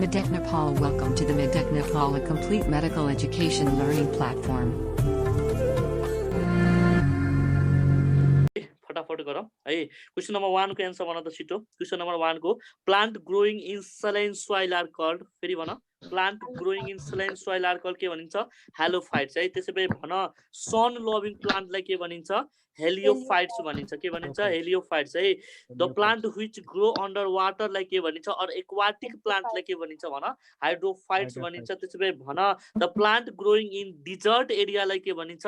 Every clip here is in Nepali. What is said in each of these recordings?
Medec Nepal. Welcome to the Medec Nepal, a complete medical education learning platform. फटाफट गरौँ है। क्वेशन नम्बर 1 को आन्सर भन त छिटो। क्वेशन नम्बर 1 को plant growing in saline soil are called, फेरि भन, plant growing in saline soil are called के भनिन्छ? हेलोफाइट्स है। त्यसैले भन सन लभिङ प्लान्टलाई के भनिन्छ? हेलियोफाइट्स भनिन्छ। के भनिन्छ? हेलियोफाइट्स है। The plant which grow under वाटरलाई के भनिन्छ? अर एक्वाटिक प्लान्टलाई के भनिन्छ भन? हाइड्रोफाइट्स भनिन्छ। त्यसैले भन the plant growing in desert एरियालाई के भनिन्छ?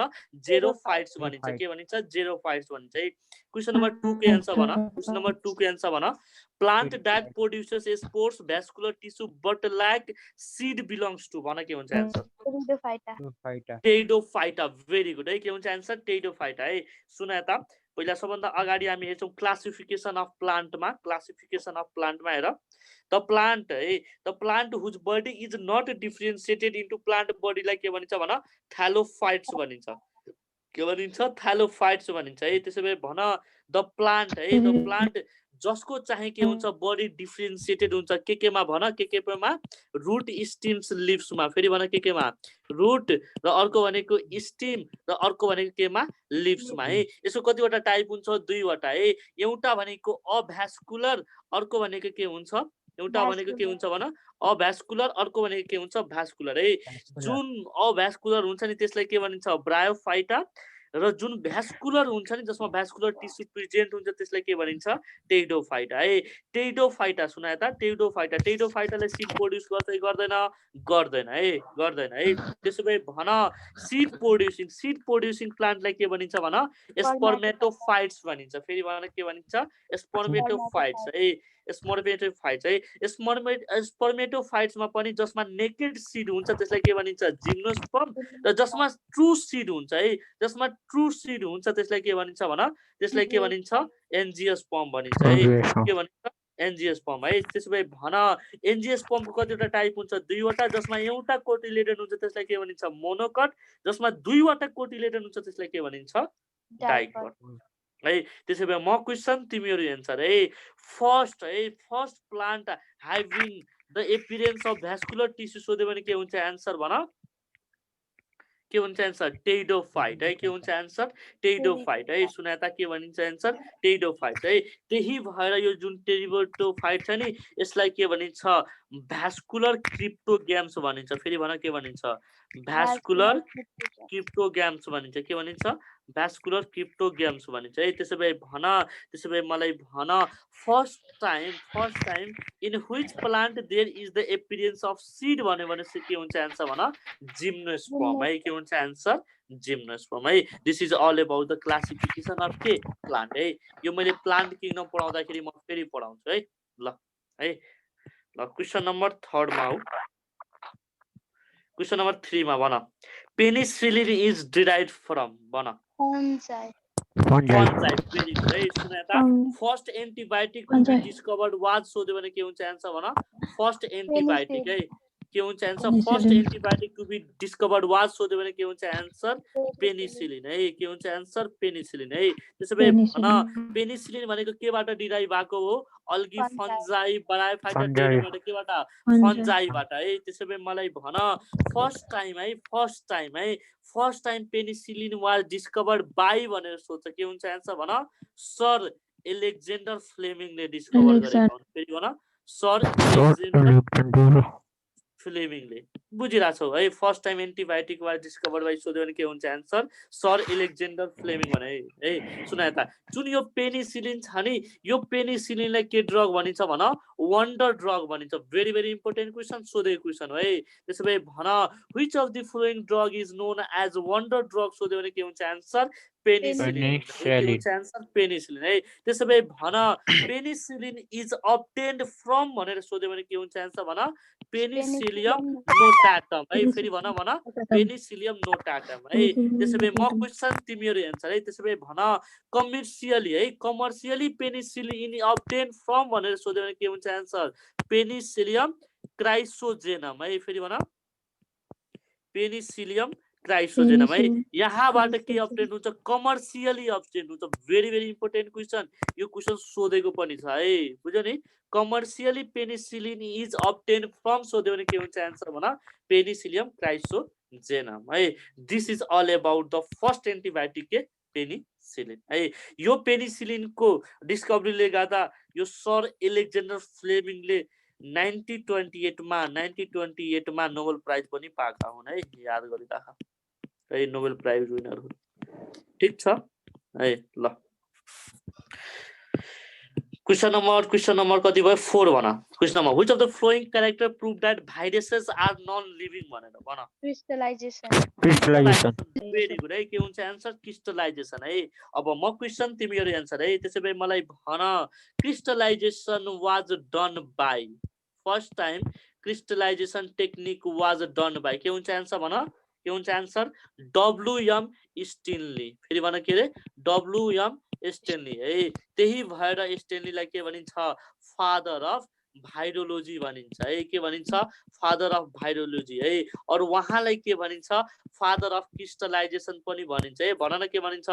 जेरोफाइट्स भनिन्छ। के भनिन्छ? जेरोफाइट्स भनिन्छ है। क्वेशन नंबर 2 के आंसर बना। क्वेशन नंबर 2 के आंसर बना। Plant that produces spores vascular tissue but lack seed belongs to, भन के हुन्छ आन्सर? टेरिडोफाइटा। भेरी गुड है। के हुन्छ आन्सर? टेरिडोफाइटा है। सुन यता, पहिला सबभन्दा अगाडि हामी हेर्छौं क्लासिफिकेसन अफ प्लान्टमा। क्लासिफिकेसन अफ प्लान्टमा हेर। द प्लान्ट है, the plant whose body is not differentiated into plant बडीलाई के भनिन्छ भन? थ्यालोफाइट्स भनिन्छ। के भनिन्छ? थ्यालोफाइट्स भनिन्छ है। त्यसैले भन द प्लान्ट है, द प्लान्ट जसको चाहिँ के हुन्छ? बडी डिफरेन्शिएटेड हुन्छ केमा भन? केमा? रुट, स्टिम्स, लिव्समा। फेरि भन केमा? रुट र अर्को भनेको स्टिम र अर्को भनेको केमा? लिव्समा है। यसको कतिवटा टाइप हुन्छ? 2 वटा है। एउटा भनेको अभ्यास्कुलर, अर्को भनेको के हुन्छ? एउटा भनेको के हुन्छ भन? अभ्यास्कुलर, अर्को भनेको के हुन्छ? भ्यास्कुलर है। जुन अभ्यास्कुलर हुन्छ नि त्यसलाई के भनिन्छ? ब्रायोफाइटा, र जुन भ्यास्कुलर हुन्छ नि जसमा भ्यास्कुलर टिश्यू प्रेजेन्ट हुन्छ त्यसलाई के भनिन्छ? टेरिडोफाइटा है। टेरिडोफाइटा सुन यता, टेरिडोफाइटा। टेरिडोफाइटाले सीड प्रोड्युस गर्छ कि गर्दैन? गर्दैन है, गर्दैन है। त्यसैले भन सीड प्रोड्युसिङ प्लान्टलाई के भनिन्छ भन? स्पर्मेटोफाइट्स भनिन्छ। फेरि भन के भनिन्छ? स्पर्मेटोफाइट्स है। स्पर्मेटोफाइट्स है। स्पर्मेटोफाइट्समा पनि जसमा नेकेड सीड हुन्छ त्यसलाई के भनिन्छ? जिम्नोस्पर्म, र जसमा ट्रू सीड हुन्छ है, जसमा ट्रू सीड हुन्छ त्यसलाई के भनिन्छ भन? त्यसलाई के भनिन्छ? एन्जियोस्पर्म भनिन्छ है। के भनिन्छ? एन्जियोस्पर्म है। त्यसैले भन एन्जियोस्पर्मको कतिवटा टाइप हुन्छ? 2 वटा। जसमा एउटा कोटिलेडन हुन्छ त्यसलाई के भनिन्छ? मोनोकट। जसमा 2 वटा कोटिलेडन हुन्छ त्यसलाई के भनिन्छ? डाइकट है। त्यसैले म क्वेशन, तिमीहरु एन्सर है। फर्स्ट है, first plant having the appearance of vascular tissue सोध्यो भने के हुन्छ आन्सर भन? के हुन्छ आन्सर? टेरिडोफाइट है। के हुन्छ आन्सर? टेरिडोफाइट है। सुन यता, के भनिन्छ आन्सर? टेरिडोफाइट है। त्यही भएर यो जुन टेरिडोफाइट छ नि यसलाई के भनिन्छ? भ्यास्कुलर क्रिप्टोग्याम्स भनिन्छ। फेरि भन के भनिन्छ? भ्यास्कुलर क्रिप्टोग्याम्स भनिन्छ। के भनिन्छ? भ्यास्कुलर क्रिप्टोग्याम्स भनिन्छ है। त्यसैले भन, त्यसैले मलाई भन first time in which plant there is the appearance of seed भन्यो भने के हुन्छ आन्सर भन? जिम्नोस्पर्म है। के हुन्छ आन्सर? जिम्नोस्पर्म है। This is all about the classification of के? प्लान्ट है। यो मैले प्लान्ट किङडम पढाउँदाखेरि म फेरि पढाउँछु है। ल है, ल क्वेशन नम्बर 3 मा आऊ। क्वेशन नम्बर 3 मा भन पेनिसिलिन इज डिराइभ्ड फ्रम, भन? फन्जाई। भेरी गुड है। सुन यता, first antibiotic to be discovered was सोध्यो भने के हुन्छ आन्सर भन? फर्स्ट एन्टिबायोटिक है। के हुन्छ answer? First antibiotic to be discovered was सोध्यो भने के हुन्छ आन्सर? पेनिसिलिन है। के हुन्छ आन्सर? पेनिसिलिन है। त्यसैले भन पेनिसिलिन भनेको केबाट डिराइभ भएको हो? अल्गी फन्जाई ब्रायोफाइटा टेरिडोफाइटा केबाट? फन्जाईबाट है। त्यसैले मलाई भन first time penicillin was discovered by भनेर सोध्छ। के हुन्छ आन्सर भन? सर एलेक्जेन्डर फ्लेमिङले डिस्कभर गरेको। फेरि भन सर एलेक्जेन्डर फ्लेमिङले। बुझिरहेछौ है? First time antibiotic was discovered by सोध्यो भने के हुन्छ आन्सर? सर एलेक्जेन्डर फ्लेमिङ भने है। सुन यता, जुन यो पेनिसिलिन छ नि यो पेनिसिलिनलाई के ड्रग भनिन्छ भन? वन्डर ड्रग भनिन्छ। भेरी भेरी इम्पोर्टेन्ट क्वेशन, सोधेको क्वेशन हो है। त्यसैले भन which of the following drug is known as wonder drug सोध्यो भने के हुन्छ आन्सर? पेनिसिलिन। के हुन्छ आन्सर? पेनिसिलिन है। त्यसैले भन पेनिसिलिन इज अब्टेन्ड फ्रम भनेर सोध्यो भने के हुन्छ आन्सर भन? पेनिसिलियम नोटाटम है। फेरि भन पेनिसिलियम नोटाटम है। त्यसैले म क्वेशन, तिमीहरु एन्सर है। त्यसैले भन कमर्शियली है, कमर्शियली पेनिसिलिन अब्टेन्ड फ्रम भनेर सोध्यो भने के हुन्छ आन्सर? पेनिसिलियम क्राइसोजेनम है। फेरि भन पेनिसिलियम क्राइसोजेनम है यहाँबाट के अब्टेन हुन्छ कमर्सियली अब्टेन हुन्छ भेरी भेरी इम्पोर्टेन्ट क्वेसन यो क्वेसन सोधेको पनि छ है बुझ्यो नि commercially penicillin is obtain from सोध्यो भने के हुन्छ एन्सर भन पेनिसिलियम क्राइसोजेनम है this is all about the first antibiotic के पेनिसिलिन है यो पेनिसिलिनको डिस्कभरीले गर्दा यो सर एलेक्जेन्डर फ्लेमिङले 1928 मा नोबेल प्राइज पनि पाएका हुन् है याद गरिराख है नोबेल प्राइज विनर हुन् ठीक छ है ल क्वेशन नम्बर कति भयो 4 भन question number which of the following character prove that viruses are non living भनेर भन क्रिस्टलाइजेसन भेरी गुड है के हुन्छ आन्सर क्रिस्टलाइजेसन है अब म क्वेशन तिमीहरु आन्सर है त्यसैले मलाई भन crystallisation was done by first time crystallisation technique was done by के हुन्छ आन्सर भन के हुन्छ आन्सर डब्ल्युएम स्टेनली फेरि भन के रे डब्ल्युएम स्टेनली है त्यही भएर स्टेनलीलाई के भनिन्छ फादर अफ भाइरोलोजी भनिन्छ है के भनिन्छ फादर अफ भाइरोलोजी है और उहाँलाई के भनिन्छ फादर अफ क्रिस्टलाइजेसन पनि भनिन्छ है भन न के भनिन्छ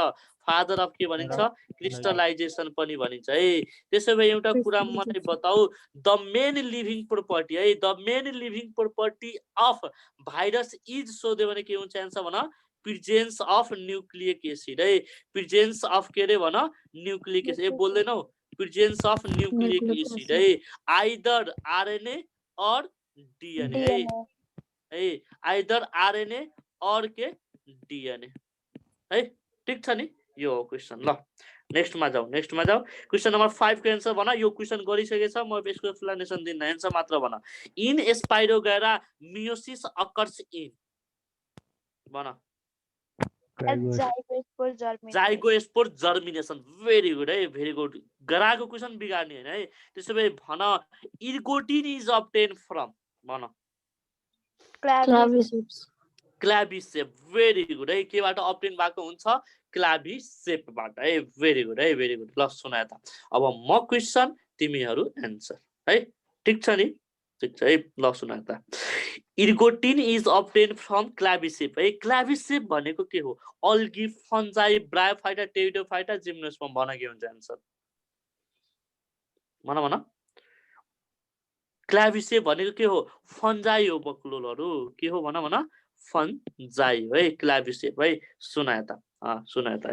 फादर अफ के भनिन्छ क्रिस्टलाइजेसन पनि भनिन्छ है त्यसैले एउटा कुरा मलाई बताऊ द मेन लिभिङ प्रोपर्टी है the main living property of virus is सोध्यो भने के हुन्छ आन्सर भन प्रेजेन्स अफ न्यूक्लिक एसिड है प्रेजेन्स अफ के रे भन न्यूक्लिक एसिड बोल्दैनौ प्रेजेन्स अफ न्यूक्लिक एसिड है आइदर आरएनए और डीएनए है आइदर आरएनए और के डीएनए है ठीक छ नि यो क्वेशन ल नेक्स्ट मा जाऊ क्वेशन नम्बर 5 को आन्सर भन यो क्वेशन गरिसकेछ म यसको एक्सप्लेनेसन दिन आन्सर मात्र भन इन स्पाइरोगेरा मियोसिस अकर्स इन भन जाइगोस्पोर जर्मिनेसन भेरी गुड है भेरी गुड गराको क्वेशन बिगार्ने हैन है त्यसैले भन इर्गोटिन इज अब्टेन फ्रम भन क्लाभिसेप भेरी गुड है केबाट अब्टेन भएको हुन्छ क्लाभिसेपबाट है भेरी गुड ल सुनाए त अब म क्वेशन तिमीहरु आन्सर है ठीक छ नि ठीक छ है ल सुनाए त इर्गोटिन इज अब्टेन फ्रम क्लाभिसेप है क्लाभिसेप भनेको के हो अल्गी फन्जाई ब्रायोफाइटा टेरिडोफाइटा जिम्नोस्पर्म भन के हुन्छ आन्सर भन क्लाभिसेप भनेको के हो फन्जाई हो बक्लोलहरु के हो भन फन्जाई है क्लाभिसेप है सुनाए त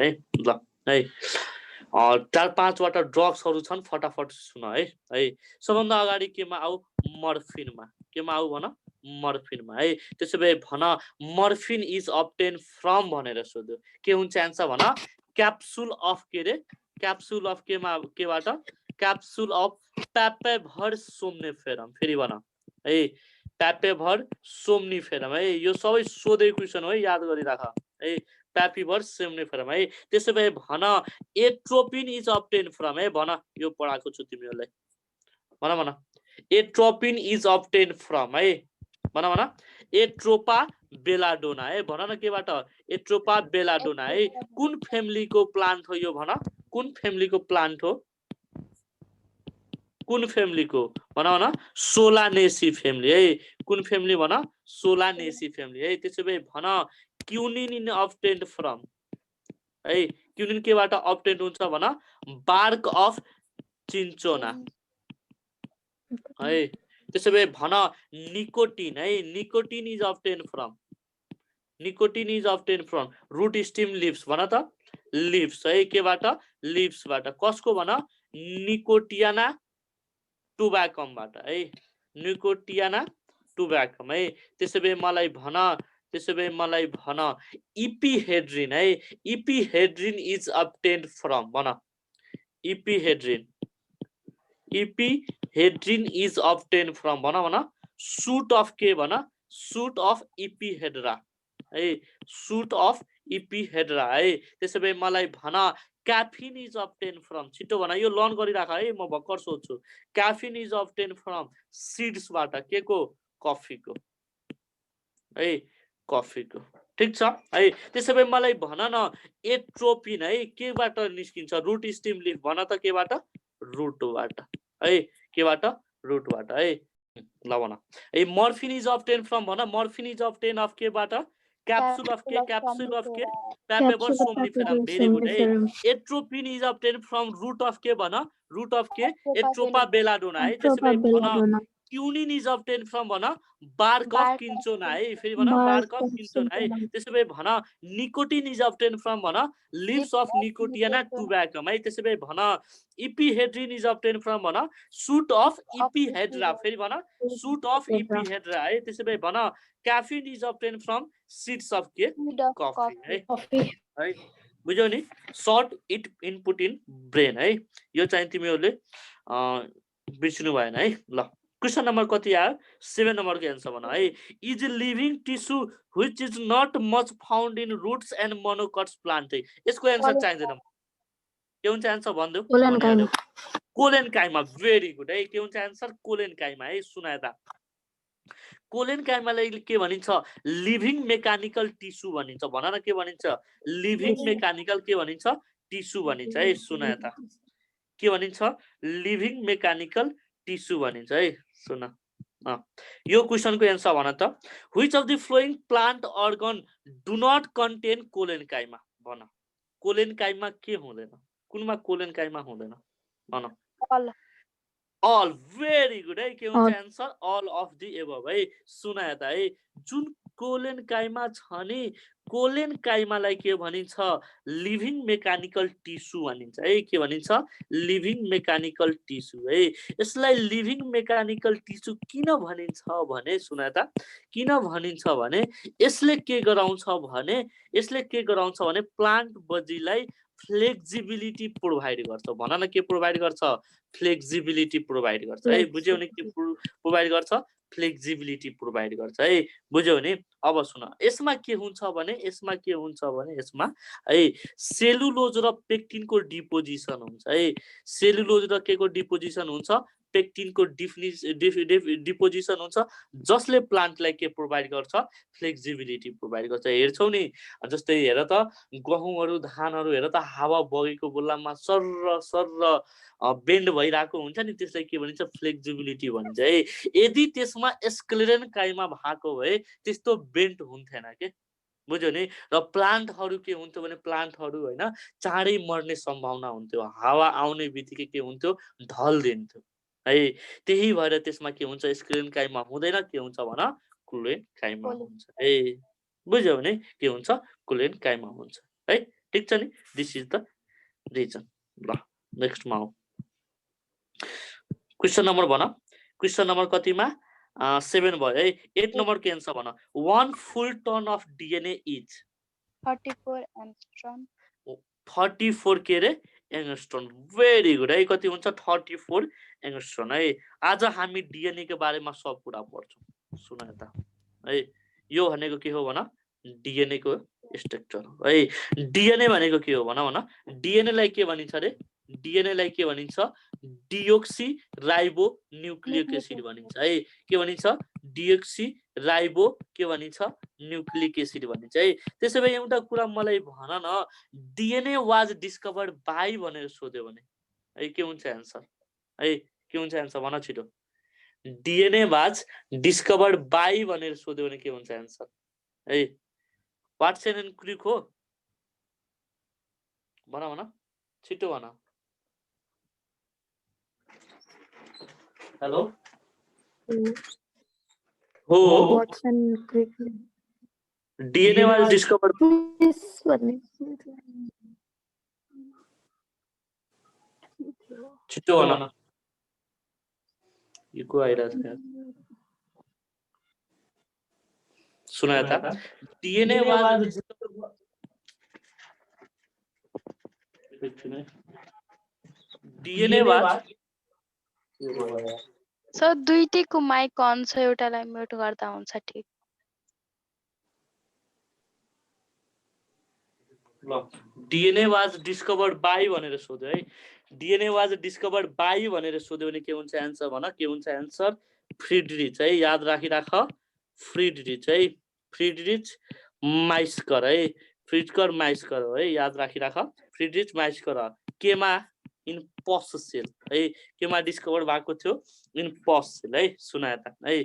है ल है 4-5 वटा ड्रग्सहरु छन् फटाफट सुन है सबभन्दा अगाडि केमा आउ मर्फिनमा केमा आउ भन मर्फिनमा है त्यसैले भन मर्फिन इज अब्टेन फ्रम भनेर सोध्यो के हुन्छ आन्सर भन क्याप्सुल अफ के रे क्याप्सुल अफ केबाट क्याप्सुल अफ प्यापेभर सोम्निफेरम फेरि भन है प्यापेभर सोम्निफेरम है यो सबै सोधे क्वेशन हो याद गरिराख है प्यापिभर सोम्निफेरम है त्यसैले भन एट्रोपिन इज अब्टेन फ्रम है भन यो पढाएको छु तिमीहरुलाई भन एट्रोपिन इज अब्टेन फ्रम है भन एट्रोपा बेलाडोना है भन न केबाट एट्रोपा बेलाडोना है कुन फ्यामिलीको प्लान्ट हो यो भन कुन फ्यामिलीको प्लान्ट हो कुन फ्यामिलीको भन सोलानेसी फ्यामिली है कुन फ्यामिली भन सोलानेसी फ्यामिली है त्यसैले भन क्युनिन इन अब्टेन्ड फ्रम है क्युनिन केबाट अब्टेन्ड हुन्छ भन बार्क अफ चिन्चोना है त्यसैले भन निकोटिन है nicotine is obtain from root stem leaves भन त लिव्स है केबाट लिव्सबाट कसको भन निकोटियाना टुबाकमबाट है निकोटियाना टुबाकम है त्यसैले मलाई भन इपिहेड्रिन है इपिहेड्रिन इज अब्टेन्ड फ्रम भन इपिहेड्रिन इज अब्टेन फ्रम भन सूट अफ के भन सूट अफ इपिहेड्रा है सूट अफ इपिहेड्रा है त्यसैले मलाई भन क्याफिन इज अब्टेन फ्रम छिटो भन यो लर्न गरिराख है म भर्खर सोध्छु क्याफिन इज अब्टेन फ्रम सीड्सबाट के को कफीको है कफीको ठीक छ है त्यसैले मलाई भन न एट्रोपिन है केबाट निस्किन्छ रूट स्टेम लिफ भन त केबाट रूटबाट है केबाट रूटबाट है ल भन ए मर्फिन इज अब्टेन फ्रम भन मर्फिन इज अब्टेन अफ केबाट Capsule of K, palpebral somniferum. Very good. Atropine is obtained from root of K, bana. Root of K, Atropa belladonna. त्यसैले भन क्युनिन is obtained from bana. Bark of cinchona. फेरि भन bark of cinchona. त्यसैले भन nicotine is obtained from bana. Leaves of Nicotiana tubacum. त्यसैले भन ephedrine is obtained from bana. Shoot of ephedra. फेरि भन shoot of ephedra. त्यसैले भन caffeine is obtained from seeds of coffee. है बुझ्यौ नि short it input in brain है यो चाहिँ तिमीहरुले बिर्सिनु भएन है ल क्वेशन नम्बर कति आयो 7 नम्बरको आन्सर भन है is living tissue which is not much found in roots and monocots plant यसको आन्सर चाहिदैन के हुन्छ आन्सर भन्दियौ कोलेन काइमा भेरी गुड है के हुन्छ आन्सर कोलेन काइमा है सुनाए त कोलेन काइमालाई के भनिन्छ लिभिङ मेकानिकल टिस्यु भनिन्छ भन न के भनिन्छ लिभिङ मेकानिकल के भनिन्छ टिस्यु भनिन्छ है सुनाए त के भनिन्छ लिभिङ मेकानिकल टिस्यु भनिन्छ है सुन यो क्वेशनको आन्सर भन त which of the following plant organ do not contain collenchyma भन कोलेन काइमा के हुँदैन कुनमा कोलेन काइमा हुँदैन भन all very good है के हुन्छ answer all of the above है सुनाए त है जुन कोलेन काइमा छ नि कोलेन काइमालाई के भनिन्छ लिभिङ मेकानिकल टिस्यु भनिन्छ है के भनिन्छ लिभिङ मेकानिकल टिस्यु है यसलाई लिभिङ मेकानिकल टिस्यु किन भनिन्छ भने सुनाए त किन भनिन्छ भने यसले के गराउँछ भने प्लान्ट बडीलाई फ्लेक्सिबिलिटी प्रोभाइड गर्छ भन न के प्रोभाइड गर्छ फ्लेक्सिबिलिटी प्रोभाइड गर्छ है बुझ्यौ नि के प्रोभाइड गर्छ फ्लेक्सिबिलिटी प्रोभाइड गर्छ है बुझ्यौ नि अब सुन यसमा के हुन्छ भने यसमा है सेलुलोज र पेक्टिनको डिपोजिसन हुन्छ है सेलुलोज र के को डिपोजिसन हुन्छ पेक्टिनको डिपोजिसन हुन्छ जसले प्लान्टलाई के प्रोभाइड गर्छ फ्लेक्सिबिलिटी प्रोभाइड गर्छ हेर्छौ नि जस्तै हेर त गहुँहरु धानहरु हेर त हावा बगेको बेलामा सर्र बेन्ड भइराको हुन्छ नि त्यसलाई के भनिन्छ फ्लेक्सिबिलिटी भनिन्छ है यदि त्यसमा स्क्लेरन काइमा भएको भए त्यस्तो बेन्ड हुन्थेन के बुझ्यौ नि र प्लान्टहरु के हुन्थ्यो भने प्लान्टहरु हैन चाँडै मर्ने सम्भावना हुन्थ्यो हावा आउने बित्तिकै के हुन्थ्यो ढल्दिन्थ्यो है त्यही भएर त्यसमा के हुन्छ स्क्लेरन काइमा हुँदैन के हुन्छ भन कोलेन काइमा हुन्छ है बुझ्यौ नि के हुन्छ कोलेन काइमा हुन्छ है ठीक छ नि दिस इज द रिजन ल नेक्स्ट मा क्वेशन नम्बर भन क्वेशन नम्बर कतिमा 7 भयो है 8 नम्बर के आन्सर भन 1 full turn of DNA is 34 angstrom 34 के रे एंगस्ट्रॉम भेरी गुड है कति हुन्छ 34 एंगस्ट्रॉम है आज हामी डीएनए के बारेमा सब कुरा पढ्छौं सुन त है यो भनेको के हो भन डीएनए को स्ट्रक्चर है डीएनए भनेको के हो भन डीएनए लाई के भनिन्छ रे डीएनए लाई के भनिन्छ डिओक्सी राइबो न्यूक्लिक एसिड भनिन्छ है के भनिन्छ डिओक्सी राइबो के भनिन्छ न्यूक्लिक एसिड भनिन्छ है त्यसैले एउटा कुरा मलाई भन न डीएनए वाज डिस्कभर्ड बाइ भनेर सोध्यो भने है के हुन्छ आन्सर है के हुन्छ आन्सर भन छिटो डीएनए वाज डिस्कभर्ड बाइ भनेर सोध्यो भने के हुन्छ आन्सर है वाटसन एन्ड क्रिक हो भन छिटो भन हेलो हो Watson Crick DNA was discovered छिटो भन यो को आइराछ सुनाया था DNA was DNA was sir दुईटैको माइक अन छ एउटालाई म्युट गर्दा हुन्छ ठीक ल डीएनए वाज डिस्कभर्ड बाइ भनेर सोध्यो है डीएनए वाज डिस्कभर्ड बाइ भनेर सोध्यो भने के हुन्छ आन्सर भन के हुन्छ आन्सर फ्रिडरिच है याद राखिराख फ्रिडरिच है फ्रिडरिच माइस्कर है फ्रिडकर माइस्कर है याद राखिराख फ्रिडरिच माइस्कर केमा इन पस सेल है केमा डिस्कभर भएको थियो इन पस सेल है सुनाए त है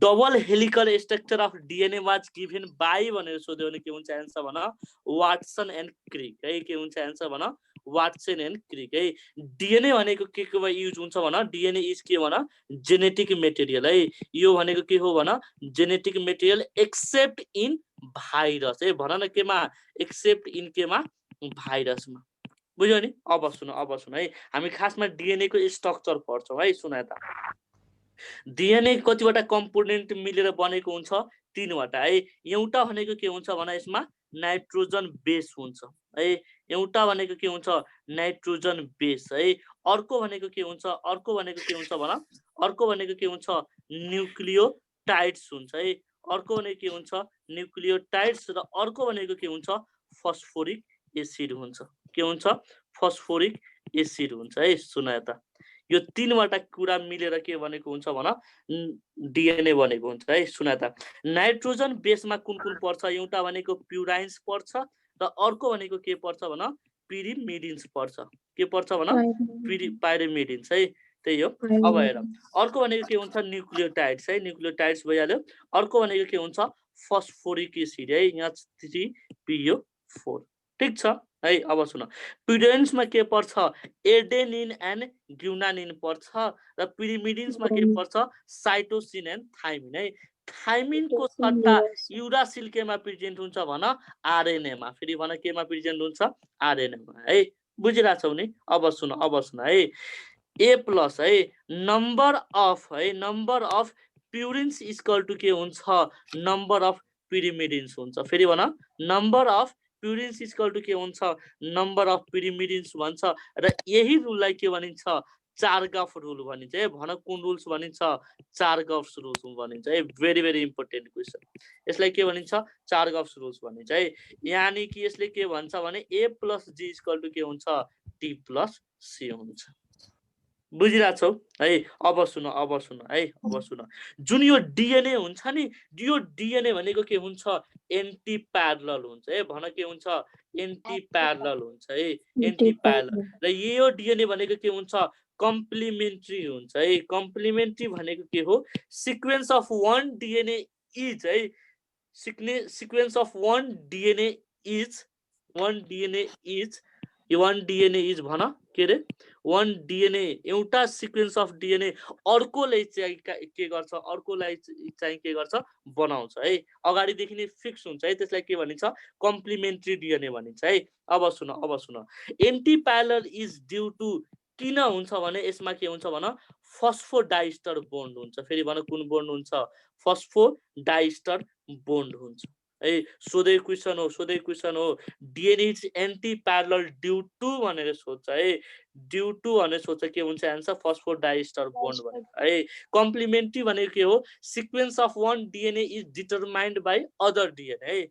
double helical structure of DNA was given by भनेर सोध्यो भने के हुन्छ एन्सर भन वाटसन एन्ड क्रिक है के हुन्छ एन्सर भन वाटसन एन्ड क्रिक है डिएनए भनेको केमा युज हुन्छ भन डिएनए इज के भन जेनेटिक मेटेरियल है यो भनेको के हो भन genetic material accept in virus है भन न केमा एक्सेप्ट इन केमा भाइरसमा बुझ्यो नि अब सुन है हामी खासमा डिएनए को स्ट्रक्चर पढ्छौँ है सुना त डिएनए कतिवटा कम्पोनेन्ट मिलेर बनेको हुन्छ तीनवटा है एउटा भनेको के हुन्छ भने यसमा नाइट्रोजन बेस हुन्छ है एउटा भनेको के हुन्छ नाइट्रोजन बेस है अर्को भनेको के हुन्छ भन अर्को भनेको के हुन्छ न्युक्लियोटाइड्स हुन्छ है अर्को भनेको के हुन्छ न्युक्लियोटाइड्स र अर्को भनेको के हुन्छ फस्फोरिक एसिड हुन्छ के हुन्छ फस्फोरिक एसिड हुन्छ है सुना त यो तीनवटा कुरा मिलेर के बनेको हुन्छ भन डिएनए बनेको हुन्छ है सुना त नाइट्रोजन बेसमा कुन कुन पर्छ एउटा भनेको प्युराइन्स पर्छ र अर्को भनेको के पर्छ भन पिरिमिडिन्स पर्छ के पर्छ भन पाइरिमिडिन्स है त्यही हो अब हेर अर्को भनेको के हुन्छ न्युक्लियोटाइड्स है न्युक्लियोटाइड्स भइहाल्यो अर्को भनेको के हुन्छ फस्फोरिक एसिड है यहाँ 3PO4 ठीक छ है अब सुन प्युराइन्समा के पर्छ एडेनिन एन्ड ग्युनानिन पर्छ र पिरिमिडिन्समा के पर्छ साइटोसिन एन्ड थाइमिन है थाइमिनको सट्टा युरासिल केमा प्रेजेन्ट हुन्छ भन आरएनएमा फेरि भन केमा प्रेजेन्ट हुन्छ आरएनएमा है बुझिरहेछौ नि अब सुन है ए प्लस है नम्बर अफ प्युरिन्स इक्वल टु के हुन्छ नम्बर अफ पिरिमिडिन्स हुन्छ फेरि भन नम्बर अफ प्युरिन्स इक्वल टु के हुन्छ नम्बर अफ पिरिमिडिन्स भन्छ र यही रुललाई के भनिन्छ चार्गाफ रुल भनिन्छ है भन कुन रुल्स भनिन्छ चार्गाफ रुल्स भनिन्छ है भेरी भेरी इम्पोर्टेन्ट क्वेसन यसलाई के भनिन्छ चार्गाफ रुल्स भनिन्छ है यानी कि यसले के भन्छ भने ए प्लस जी इक्वल टु के हुन्छ टी प्लस सी हुन्छ बुझिरहेछौ है अब सुन है अब सुन जुन यो डिएनए हुन्छ नि यो डिएनए भनेको के हुन्छ एन्टी प्यारलल हुन्छ है भन के हुन्छ एन्टी प्यारलल हुन्छ है एन्टी प्यारलल र यो डिएनए भनेको के हुन्छ कम्प्लिमेन्ट्री हुन्छ है कम्प्लिमेन्ट्री भनेको के हो sequence of one DNA is है sequence of one DNA is भन के रे वान डिएनए एउटा सिक्वेन्स अफ डिएनए अर्कोलाई चाहिँ के गर्छ अर्कोलाई चाहिँ के गर्छ बनाउँछ है अगाडिदेखि नै फिक्स हुन्छ है त्यसलाई के भनिन्छ कम्प्लिमेन्ट्री डिएनए भनिन्छ है अब सुन antiparallel is due to किन हुन्छ भने यसमा के हुन्छ भन फस्फोडाइस्टर बोन्ड हुन्छ फेरि भन कुन बोन्ड हुन्छ फस्फोडाइस्टर बोन्ड हुन्छ है सोधे क्वेसन हो DNA is antiparallel due to भनेर सोध्छ है ड्यू टु भनेर सोध्छ के हुन्छ एन्सर फस्फोडाइस्टर बोन्ड भनेर है कम्प्लिमेन्ट्री भनेको के हो sequence of one DNA is determined by other DNA है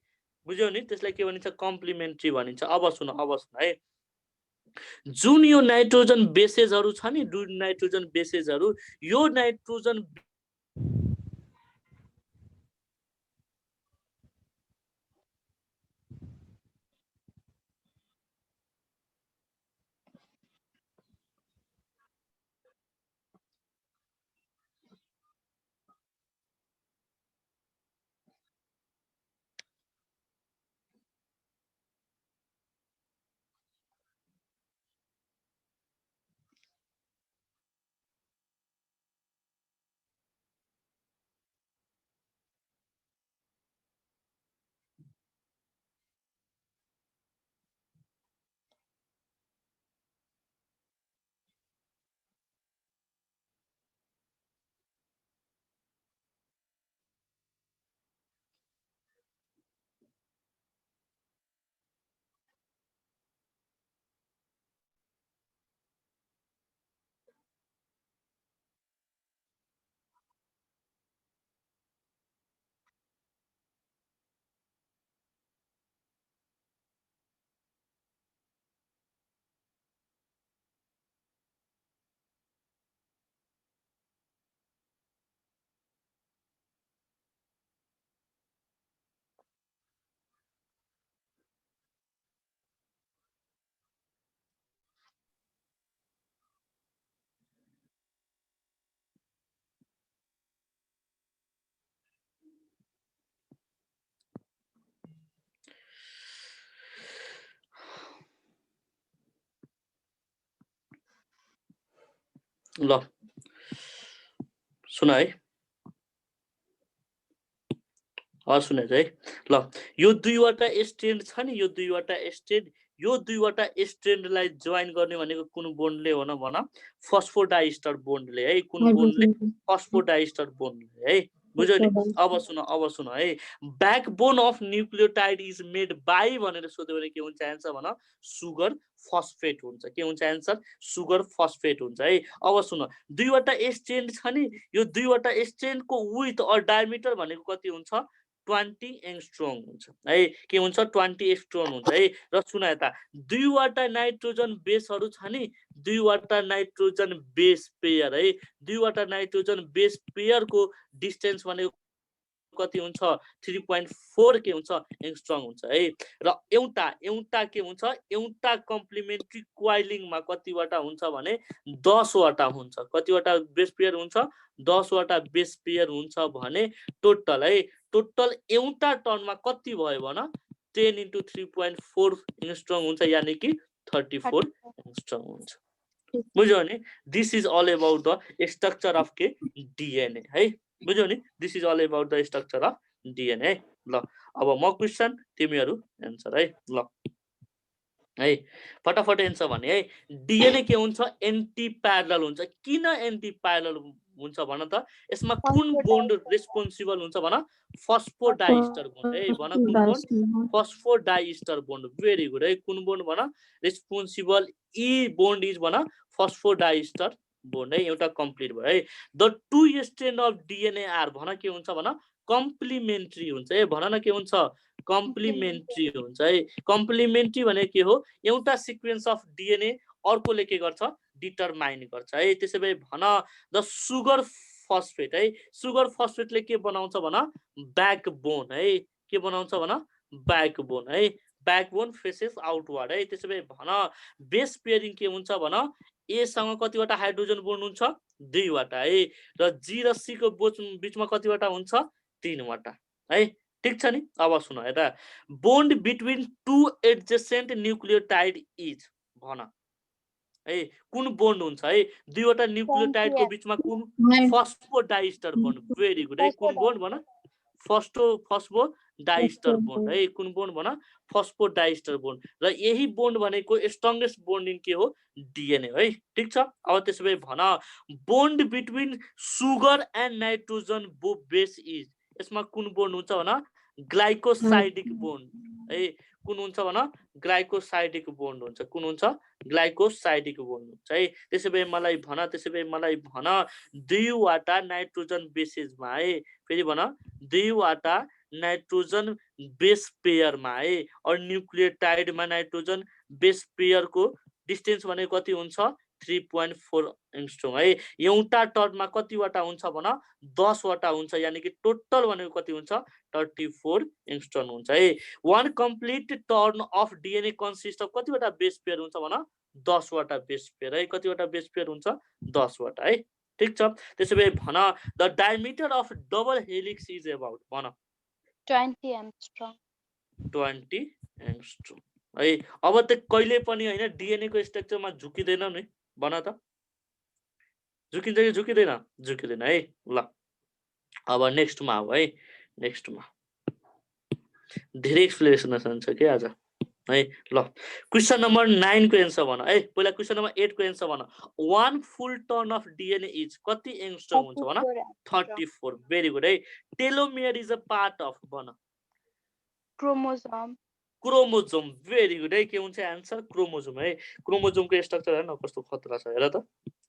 बुझ्यौ नि त्यसलाई के भनिन्छ कम्प्लिमेन्ट्री भनिन्छ अब सुन है जुन यो नाइट्रोजन बेसेसहरु छ नि नाइट्रोजन बेसेसहरु यो नाइट्रोजन ल सुन है सुनेछ है ल यो दुईवटा स्ट्रेन्ड छ नि यो दुईवटा स्ट्रेन्डलाई जोइन गर्ने भनेको कुन बोन्डले हो न भन फस्फोडाइस्टर बोन्डले है कुन बोन्डले फस्फोडाइस्टर बोन्डले है बुझ्यो नि अब सुन है backbone of nucleotide is made by भनेर सोध्यो भने के हुन्छ एन्सर भन सुगर फस्फेट हुन्छ के हुन्छ एन्सर सुगर फस्फेट हुन्छ है अब सुन दुईवटा स्ट्रेन्ड छ नि यो दुईवटा स्ट्रेन्डको विड्थ अर डायमिटर भनेको कति हुन्छ 20 एङ्स्ट्रोम हुन्छ है के हुन्छ 20 एङ्स्ट्रोम हुन्छ है र सुन यता दुईवटा नाइट्रोजन बेसहरू छ नि दुईवटा नाइट्रोजन बेस पेयर है दुईवटा नाइट्रोजन बेस पेयरको डिस्टेन्स भनेको कति हुन्छ 3.4 के हुन्छ एङ्स्ट्रोम हुन्छ है र एउटा के हुन्छ एउटा कम्प्लिमेन्ट्री क्वाइलिङमा कतिवटा हुन्छ भने 10 वटा हुन्छ कतिवटा बेस पेयर हुन्छ 10 वटा बेस पेयर हुन्छ भने टोटल है टोटल एउटा टर्नमा कति भयो भन 10 into 3.4 एङ्स्ट्रोम हुन्छ यानी कि 34 एङ्स्ट्रोम हुन्छ बुझ्यो नि this is all about the structure of के डीएनए है बुझ्यो नि this is all about the structure of DNA ल अब म क्वेशन तिमीहरू एन्सर है ल है फटाफट एन्सर भने है डीएनए के हुन्छ एन्टी प्यारलल हुन्छ किन एन्टी प्यारलल हुन्छ भन त यसमा कुन बोन्ड रेस्पोन्सिबल हुन्छ भन फस्फोडाइस्टर बोन्ड है भन कुन बोन्ड फस्फोडाइस्टर बोन्ड भेरी गुड है कुन बोन्ड भन रेस्पोन्सिबल ई बोन्ड इज भन फस्फोडाइस्टर बोन्ड है एउटा कम्प्लिट भयो है the two strand of DNA are भन के हुन्छ भन कम्प्लिमेन्ट्री हुन्छ है भन न के हुन्छ कम्प्लिमेन्ट्री हुन्छ है कम्प्लिमेन्ट्री भने के हो एउटा सिक्वेन्स अफ डीएनए अर्कोले के गर्छ डिटरमाइन गर्छ है त्यसै भए भन द सुगर फस्फेट है सुगर फस्फेटले के बनाउँछ भन ब्याकबोन है के बनाउँछ भन ब्याकबोन है ब्याकबोन फेसेस आउटवर्ड है त्यसै भए भन बेस पेयरिङ के हुन्छ भन ए सँग कतिवटा हाइड्रोजन बोन्ड हुन्छ दुईवटा है र जी र सी को बीचमा कतिवटा हुन्छ 3 वटा है ठीक छ नि अब सुन हेर bond between two adjacent nucleotide is भन है कुन बोन्ड हुन्छ है दुईवटा न्यूक्लियोटाइडको बीचमा कुन फस्फोडाइस्टर बोन्ड भेरी गुड है कुन बोन्ड भन फस्फोडाइस्टर बोन्ड है कुन बोन्ड भन फस्फोडाइस्टर बोन्ड र यही बोन्ड भनेको स्ट्रङ्गेस्ट बोन्डिङ के हो डीएनए है ठीक छ अब त्यसो भए भन bond between sugar and nitrogen base is यसमा कुन बोन्ड हुन्छ भन ग्लाइकोसाइडिक बोन्ड है कुन हुन्छ भन ग्लाइकोसाइडिक बोन्ड हुन्छ कुन हुन्छ ग्लाइकोसाइडिक बोन्ड हुन्छ है त्यसै भए मलाई भन दुईवटा नाइट्रोजन बेसेसमा है फेरि भन दुईवटा नाइट्रोजन बेस पेयरमा है और न्यूक्लियोटाइडमा नाइट्रोजन बेस पेयरको डिस्टेन्स भनेको कति हुन्छ 3.4 एङ्स्ट्रोम है एउटा टर्नमा कतिवटा हुन्छ भन 10 वटा हुन्छ यानी कि टोटल भनेको कति हुन्छ 34 एङ्स्ट्रोम हुन्छ है one complete turn of DNA consist of कतिवटा बेस पेयर हुन्छ भन 10 वटा बेस पेयर है कतिवटा बेस पेयर हुन्छ 10 वटा है ठीक छ त्यसै भए भन the diameter of double helix is about भन 20 एङ्स्ट्रोम 20 एङ्स्ट्रोम है अब त कहिले पनि हैन डीएनए को स्ट्रक्चरमा झुकिदैन नि भन त झुकिन्छ कि झुकिदैन है ल अब नेक्स्टमा आऊ है नेक्स्टमा धेरै एक्सप्लेनेसन छ के आज है ल क्वेशन नम्बर 9 को एन्सर भन है पहिला क्वेशन नम्बर 8 को एन्सर भन वन फुल टर्न अफ डीएनए इज कति एङ्स्ट्रोम हुन्छ भन 34 भेरी गुड है telomere is a part of भन क्रोमोसोम क्रोमोजोम भेरी गुड है के हुन्छ एन्सर क्रोमोजोम है क्रोमोजोमको स्ट्रक्चर हेर्न कस्तो खतरा छ हेर त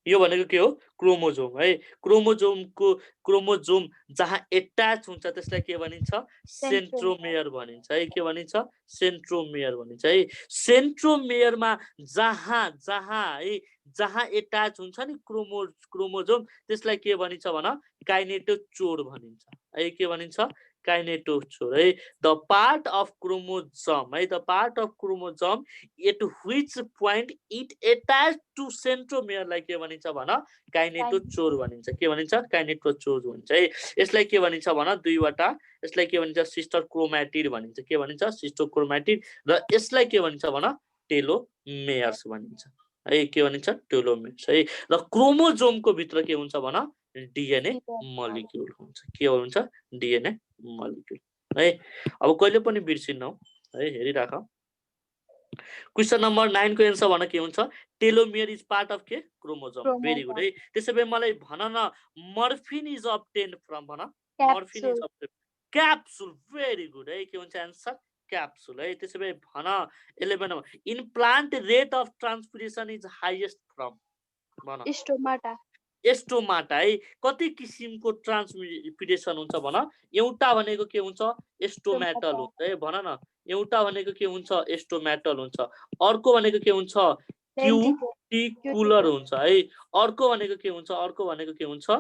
यो भनेको के हो क्रोमोजोम है क्रोमोजोम जहाँ एट्याच हुन्छ त्यसलाई के भनिन्छ सेन्ट्रोमेयर भनिन्छ है के भनिन्छ सेन्ट्रोमेयर भनिन्छ है सेन्ट्रोमेयरमा जहाँ एट्याच हुन्छ नि क्रोमोजोम त्यसलाई के भनिन्छ भन काइनेटोचोर भनिन्छ है के भनिन्छ काइनेटोचोर है द पार्ट अफ क्रोमोजोम है the part of chromosome at which point it attach to सेन्ट्रोमेयरलाई के भनिन्छ भन काइनेटोचोर भनिन्छ के भनिन्छ काइनेटोचोर भनिन्छ है यसलाई के भनिन्छ भन दुईवटा यसलाई के भनिन्छ सिस्टर क्रोम्याटिड भनिन्छ के भनिन्छ सिस्टर क्रोम्याटिड र यसलाई के भनिन्छ भन टेलोमेयर्स भनिन्छ है के भनिन्छ टेलोमेर्स है र क्रोमोजोमको भित्र के हुन्छ भन डीएनए मलिक्युल हुन्छ के हुन्छ डीएनए मलिक्युल है अब कहिले पनि बिर्सिन्नौ है हेरिराख क्वेशन नम्बर 9 को एन्सर भन के हुन्छ टेलोमियर इज पार्ट अफ के क्रोमोजोम भेरी गुड है त्यसैले मलाई भन न मर्फिन इज obtained फ्रम भन morphine is obtained capsule very good है के हुन्छ एन्सर क्याप्सुल है त्यसैले भन 11 number in plant rate of transpiration is highest from भन स्टोमाटा एस्टोमाटा है कति किसिमको ट्रान्सपिरेसन हुन्छ भन एउटा भनेको के हुन्छ एस्टोमेटल हुन्छ है भन न एउटा भनेको के हुन्छ एस्टोमेटल हुन्छ अर्को भनेको के हुन्छ क्युटिकुलर हुन्छ है अर्को भनेको के हुन्छ अर्को भनेको के हुन्छ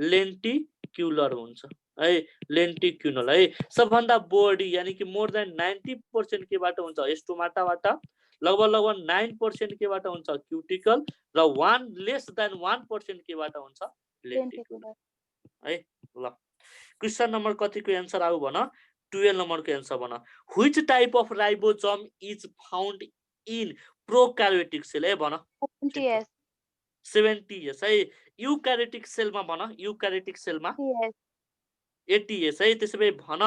लेन्टिक्युलर हुन्छ है लेन्टिक्युलर है सबभन्दा बढी यानी कि मोर देन 90% केबाट हुन्छ एस्टोमाटाबाट लगभग 9% केबाट हुन्छ क्युटिकल र 1 लेस देन 1% केबाट हुन्छ लेन्टिक्युलर है ल क्वेशन नम्बर कतिको एन्सर आउ भन 12 नम्बरको एन्सर भन which type of ribosome is found in prokaryotic cell है भन 70s है युक्यारियोटिक सेलमा भन युक्यारियोटिक सेलमा 80s है त्यसैले भन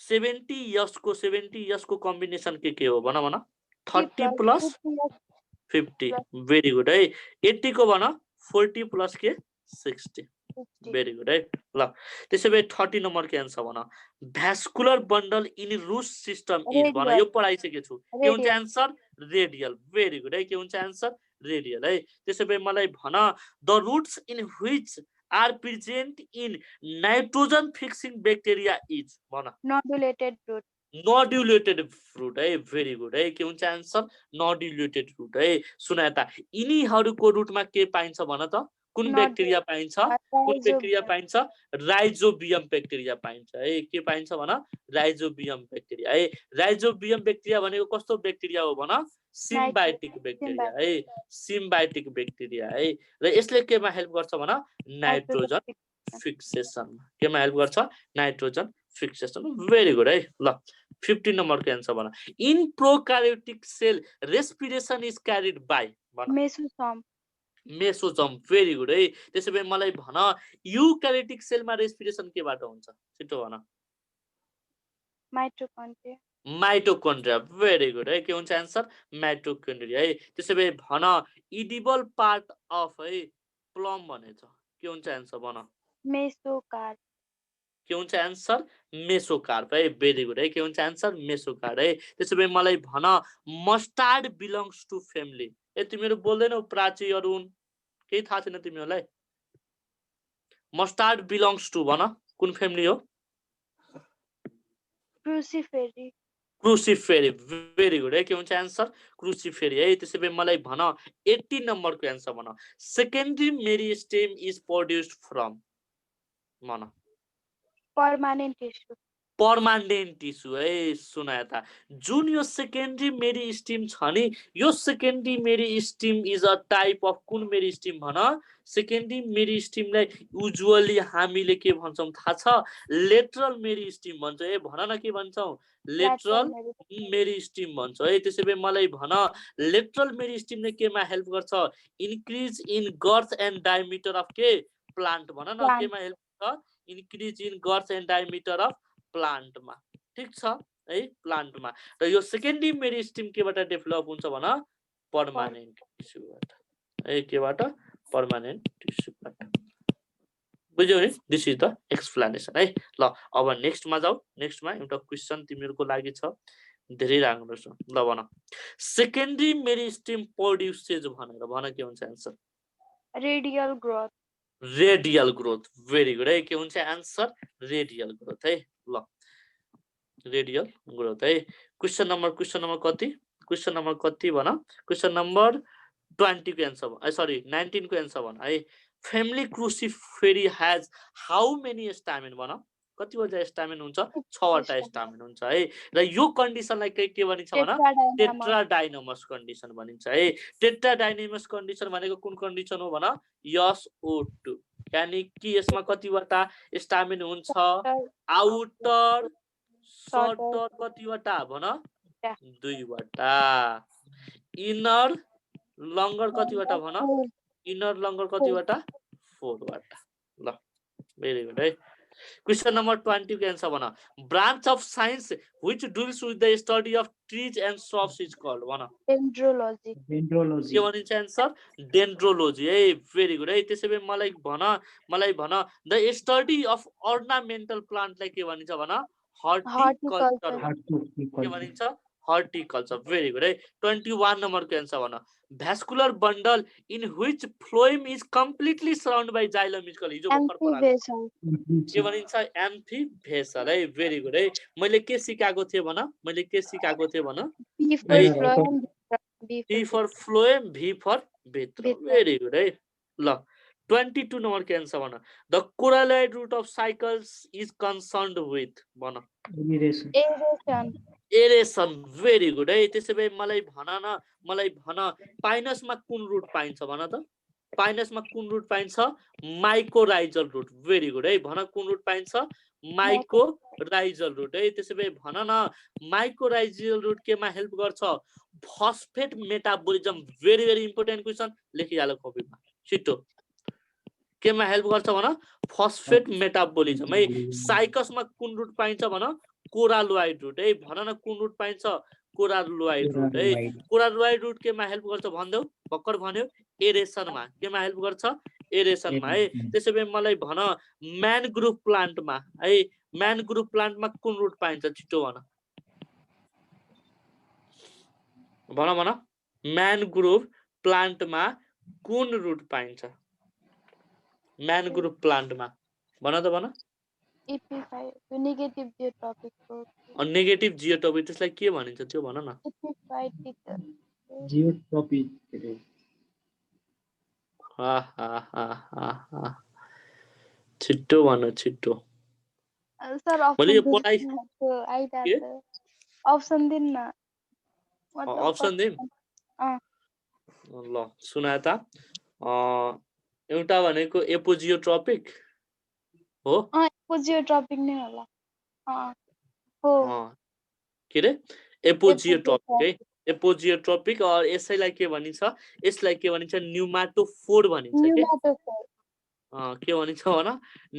70 years को कम्बिनेसन के हो भन भन 30 प्लस 50 भेरी गुड है 80 को भन 40 प्लस के 60 भेरी गुड है ल त्यसैले 30 नम्बरको एन्सर भन vascular bundle in root system is भन यो पढाइसके छु के हुन्छ एन्सर रेडियल भेरी गुड है के हुन्छ एन्सर रेडियल है त्यसैले मलाई भन the roots in which are present in nitrogen fixing bacteria is भन नोडुलेटेड फ्रुट है भेरी गुड है के हुन्छ एन्सर नोडुलेटेड फ्रुट है सुना त यिनीहरूको रुटमा के पाइन्छ भन त कुन ब्याक्टेरिया पाइन्छ कुन ब्याक्टेरिया पाइन्छ राइजोबियम ब्याक्टेरिया पाइन्छ है के पाइन्छ भन राइजोबियम ब्याक्टेरिया है राइजोबियम ब्याक्टेरिया भनेको कस्तो ब्याक्टेरिया हो भन सिम्बायोटिक ब्याक्टेरिया है सिम्बायोटिक ब्याक्टेरिया है र यसले केमा हेल्प गर्छ भन नाइट्रोजन फिक्सेसन केमा हेल्प गर्छ नाइट्रोजन फिक्सेसन भेरी गुड है ल 15 नम्बरको एन्सर भन in prokaryotic cell respiration is carried by भन मेसोसोम भेरी गुड है त्यसैले मलाई भन युक्यारियोटिक सेलमा रेस्पिरेसन केबाट हुन्छ छिटो भन माइटोकन्ड्रिया भेरी गुड है के हुन्छ एन्सर माइटोकन्ड्रिया है त्यसैले भन इडिबल पार्ट अफ है प्लम भनेछ के हुन्छ एन्सर भन मेसोकार्प के हुन्छ एन्सर मेसोकार्प है भेरी गुड है के हुन्छ एन्सर मेसोकार्प है त्यसैले मलाई भन मस्टार्ड बिलोङ्स टु फ्यामिली ए तिमीहरु बोल्दैनौ प्राची अरुण केही थाहा छैन तिमीहरुलाई मस्टार्ड बिलोङ्स टु भन कुन फ्यामिली हो क्रुसिफेरी भेरी गुड है के हुन्छ एन्सर क्रुसिफेरी है त्यसैले मलाई भन 80 नम्बरको एन्सर भन secondary meristem is produced from भन पर्मानेन्ट टिस्यु है सुना त जुन यो सेकेन्डरी मेरिस्टेम छ नि यो secondary meristem is a type of कुन मेरिस्टेम भन सेकेन्डरी मेरिस्टेमलाई युजुअली हामीले के भन्छौं थाहा छ लेटरल मेरिस्टेम भन्छ ए भन न के भन्छौं लेटरल मेरिस्टेम भन्छ है त्यसैले मलाई भन लेटरल मेरिस्टेमले केमा हेल्प गर्छ इन्क्रिज इन गर्थ एन्ड डायमिटर अफ के प्लान्ट भन न केमा हेल्प गर्छ इन्क्रिज इन गर्थ एन्ड डायमिटर अफ प्लान्टमा ठीक छ है प्लान्टमा र यो सेकेन्डरी मेरिस्टेम केबाट डेभलप हुन्छ भन पर्मानेन्ट टिस्युबाट है केबाट पर्मानेन्ट टिस्युबाट बुझ्यौ नि दिस इज द एक्सप्लेनेसन है ल अब नेक्स्टमा जाऊ नेक्स्टमा एउटा क्वेशन तिमीहरुको लागि छ धेरै राम्रो छ ल भन सेकेन्डरी मेरिस्टेम प्रोड्युसेस भनेर भन के हुन्छ answer radial growth very good है के हुन्छ आन्सर रेडियल ग्रोथ है ल रेडियल ग्रोथ है क्वेशन नम्बर कति क्वेशन नम्बर कति भन क्वेशन नम्बर 20 को एन्सर सरी 19 को एन्सर भन है family Cruciferae has how many stamen भन कतिवटा स्टामेन हुन्छ 6 वटा स्टामेन हुन्छ है र यो कन्डिसनलाई के भनिन्छ भन टेट्राडाइनमस कन्डिसन भनिन्छ है टेट्राडाइनमस कन्डिसन भनेको कुन कन्डिसन हो भन SO2 यानी कि यसमा कतिवटा स्टामेन हुन्छ आउटर सर्टर कतिवटा भन 2 वटा इनर लङ्गर कतिवटा भन Four. इनर लङ्गर कतिवटा 4 वटा ल भेरी गुड है क्वेशन नम्बर 20 को आन्सर भन branch of science which deals with the study of trees and shrubs is called भन Dendrology. डेन्ड्रोलोजी के भनिन्छ आन्सर डेन्ड्रोलोजी है भेरी गुड है त्यसैले मलाई भन द स्टडी अफ अर्नामेन्टल प्लान्टलाई के भनिन्छ भन हर्टिकल्चर के भनिन्छ हर्टिकल्चर भेरी गुड है 21 नम्बरको एन्सर भन vascular bundle in which phloem is completely surround by xylem is called हिजो भर्खर पढाएको Amphibious. के भनिन्छ एम्फिभेसल है भेरी गुड है मैले के सिकाएको थिएँ भन B for Hey. phloem. B T for for phloem, V for भित्र भित्र. भेरी गुड है ल 22 नम्बरको एन्सर भन the coralloid root of cycas is concerned with भन aeration. एरेसन भेरी गुड है त्यसै भए मलाई भन पाइनसमा कुन रुट पाइन्छ भन त पाइनसमा कुन रुट पाइन्छ माइकोराइजल रुट भेरी गुड है भन कुन रुट पाइन्छ माइकोराइजल रुट है त्यसै भए भन न माइकोराइजल रुट केमा हेल्प गर्छ phosphate metabolism very very important question लेखिहाल कपीमा छिटो केमा हेल्प गर्छ भन फस्फेट मेटाबोलिजम है साइकसमा कुन रुट पाइन्छ भन कोरालोइड रुट है भन न कुन रुट पाइन्छ कोरालोइड रुट है कोरालोइड रुट केमा हेल्प गर्छ भन्देऊ भर्खर भन्यो एरेसनमा केमा हेल्प गर्छ एरेसनमा है त्यसै भए मलाई भन म्यानग्रुभ प्लान्टमा है म्यानग्रुभ प्लान्टमा कुन रुट पाइन्छ छिटो भन म्यानग्रुभ प्लान्टमा कुन रुट पाइन्छ म्यानग्रुभ प्लान्टमा भन त भन Epiphyte. Negative geotropic. नेगेटिभ जियोटोपिक त्यसलाई के भनिन्छ त्यो भन न Epiphytic. जियोट्रोपिक छिट्टो भन छिट्टो Sir, मैले यो option पढाइ option दिन न अप्सन दिम ल सुना त एउटा भनेको एपोजियोट्रोपिक हो Geotropic नै होला हो के रे एपोजियोट्रोपिक है एपोजियोट्रोपिक और यसैलाई के भनिन्छ यसलाई के भनिन्छ न्युमाटोफोर भनिन्छ के भनिन्छ भन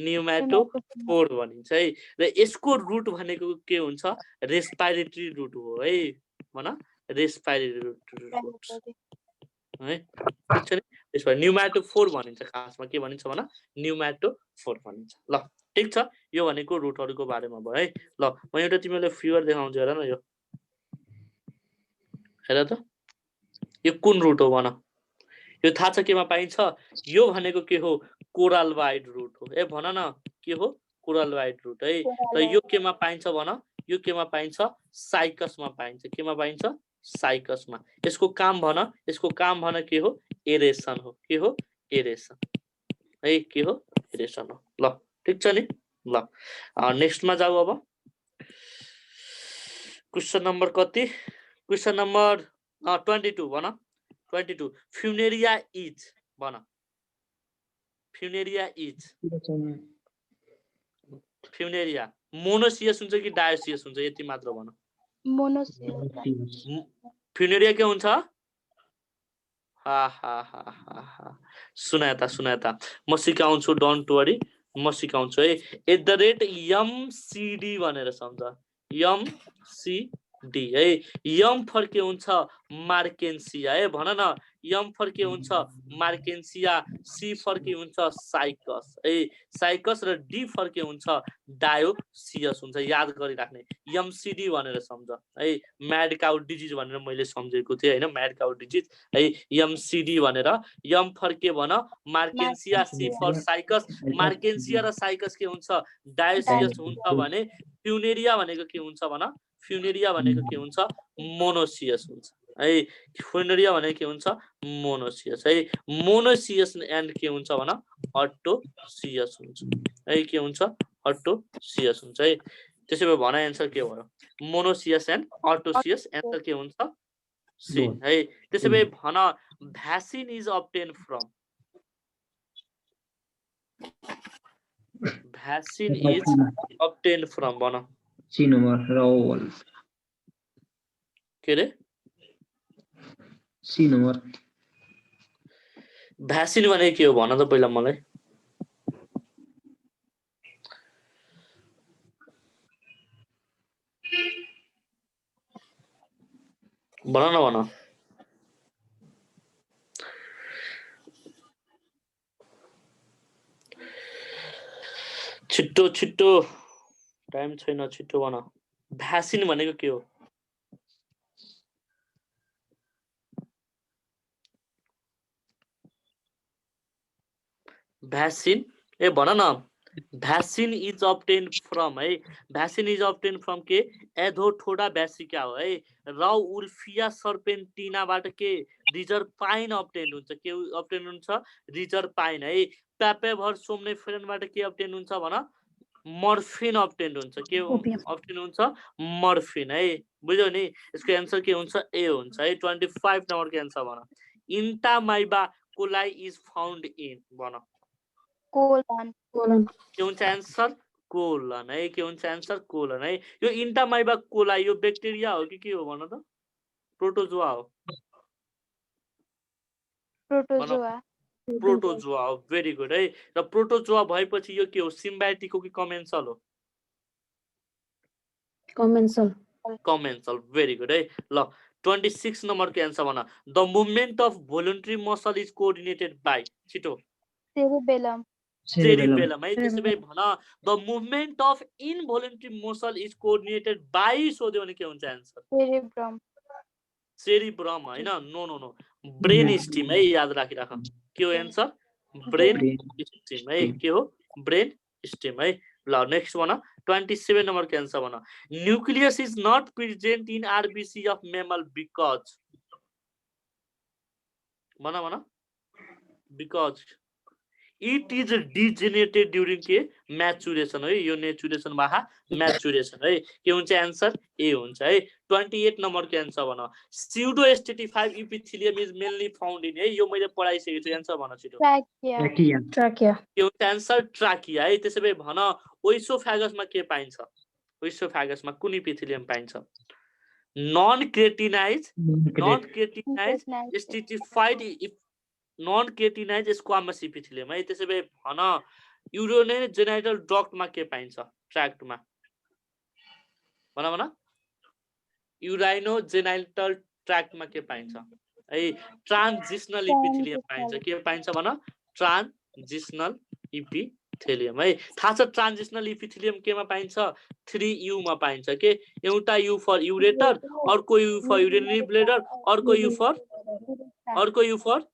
न्युमाटोफोर भनिन्छ है र यसको रुट भनेको के हुन्छ रेस्पिरेटरी रुट हो है भन रेस्पिरेटरी रुट है ठीक छ नि त्यसमा न्युमाटोफोर भनिन्छ खासमा के भनिन्छ भन न्युमाटोफोर भनिन्छ ल ठीक छ यो भनेको रुटहरुको बारेमा भयो है ल म एउटा तिमीलाई फिगर देखाउँछु हेर न यो हेर त यो कुन रुट हो भन यो थाहा छ केमा पाइन्छ यो भनेको के हो कोरालोइड रुट हो ए भन न के हो कोरालोइड रुट है र यो केमा पाइन्छ भन यो केमा पाइन्छ साइकसमा पाइन्छ केमा पाइन्छ साइकसमा यसको काम भन के हो एरेसन हो के हो एरेसन है के हो एरेसन हो ल ठीक छ नि ल नेक्स्टमा जाऊ अब क्वेशन नम्बर कति क्वेशन नम्बर 22 भन 22 फ्युनेरिया इज भन फ्युनेरिया इज फ्युनेरिया मोनोसियस हुन्छ कि डायोसियस हुन्छ यति मात्र भन मोनोसियस फ्युनेरिया के हुन्छ सुनाता म सिकाउँछु डोन्ट वरी म सिकाउँछु है @MCD भनेर सम्झ MCD है यम फर के हुन्छ मार्केन्सिया है भन न यम फर के हुन्छ मार्केन्सिया सी फर के हुन्छ साइकस है साइकस र डी फर के हुन्छ डायोसियस हुन्छ याद गरिराख्ने MCD भनेर सम्झ है म्याड काउ डिजिज भनेर मैले सम्झेको थिएँ हैन म्याड काउ डिजिज है MCD भनेर यम फर के भन मार्केन्सिया सी फर साइकस मार्केन्सिया र साइकस के हुन्छ डायोसियस हुन्छ भने फ्युनेरिया भनेको के हुन्छ भन फ्युनेरिया भनेको के हुन्छ मोनोसियस हुन्छ है फ्युनेरिया भनेको के हुन्छ मोनोसियस है मोनोसियस एन्ड के हुन्छ भन अटोसियस हुन्छ है के हुन्छ अटोसियस हुन्छ है त्यसै भए भन एन्सर के भयो मोनोसियस एन्ड अटोसियस एन्सर के हुन्छ सी है त्यसै भए भन vaccine is obtained from vaccine is obtained from भन सी नम्बर रावल के रे सी नम्बर भ्याक्सिन भनेको के हो भन त पहिला मलाई भन न भन छिट्टो छिट्टो टाइम छैन छिट्टो भन भ्याक्सिन भनेको के हो भ्याक्सिन ए भन न भ्याक्सिन इज obtained फ्रम है भ्याक्सिन इज obtained फ्रम के एथोथोडा भ्यासिका हो है र उल्फिया सर्पेन्टिनाबाट के रिजर्पाइन obtained हुन्छ के obtained हुन्छ रिजर्पाइन है प्यापेभर सोम्निफेरनबाट के obtained हुन्छ भन मर्फिन obtained हुन्छ के obtained हुन्छ मर्फिन है बुझ्यौ नि यसको एन्सर के हुन्छ ए हुन्छ है 25 नम्बरको एन्सर भन इन्टामाइबा कोलाई इज फाउन्ड इन भन कोलन के हुन्छ एन्सर कोलन है के हुन्छ एन्सर कोलन है यो इन्टामाइबा कोलाई यो ब्याक्टेरिया हो कि के हो भन त प्रोटोजोआ हो प्रोटोजोआ प्रोटोजोआ हो भेरी गुड है र प्रोटोजोआ भएपछि यो के हो सिम्बायोटिक हो कि कमेन्सल हो कमेन्सल भेरी गुड है ल 26 नम्बरको एन्सर भन the movement of voluntary muscle is coordinated by छिटो सेरिबेलम cerebellum है त्यसैले भन the movement of involuntary muscle is coordinated by सोध्यो भने के हुन्छ एन्सर सेरिब्रम सेरिब्रम हैन no no no brain stem है याद राखिराख के हो एन्सर ब्रेन स्टिम है के हो ब्रेन स्टिम है ल नेक्स्ट भन 27 नम्बरको एन्सर भन nucleus is not present in RBC of mammal because भन because it is degenerated during के म्याचुरेसन है यो नेचुरेसन बाहा म्याचुरेसन है के हुन्छ एन्सर ए हुन्छ है 28 नम्बरको एन्सर भन pseudostratified epithelium is mainly found in है यो मैले पढाइसकेको छु एन्सर भन छिटो ट्राकिया के हुन्छ एन्सर ट्राकिया है त्यसैले भन ओइसोफेगसमा के पाइन्छ ओइसोफेगसमा कुन इपिथेलियम पाइन्छ non keratinised stratified non keratinised squamous epithelium है त्यसैले भन युरोनियल जेनिटल डक्टमा के पाइन्छ ट्र्याक्टमा भन युराइनो जेनिटल ट्र्याक्टमा के पाइन्छ है ट्रान्जिशनल इपिथेलियम पाइन्छ के पाइन्छ भन ट्रान्जिशनल इपिथेलियम है थाहा छ ट्रान्जिशनल इपिथेलियम केमा पाइन्छ 3U मा पाइन्छ के एउटा यु फर युरेटर अर्को यु फर युरिनरी ब्लेडर अर्को यु फर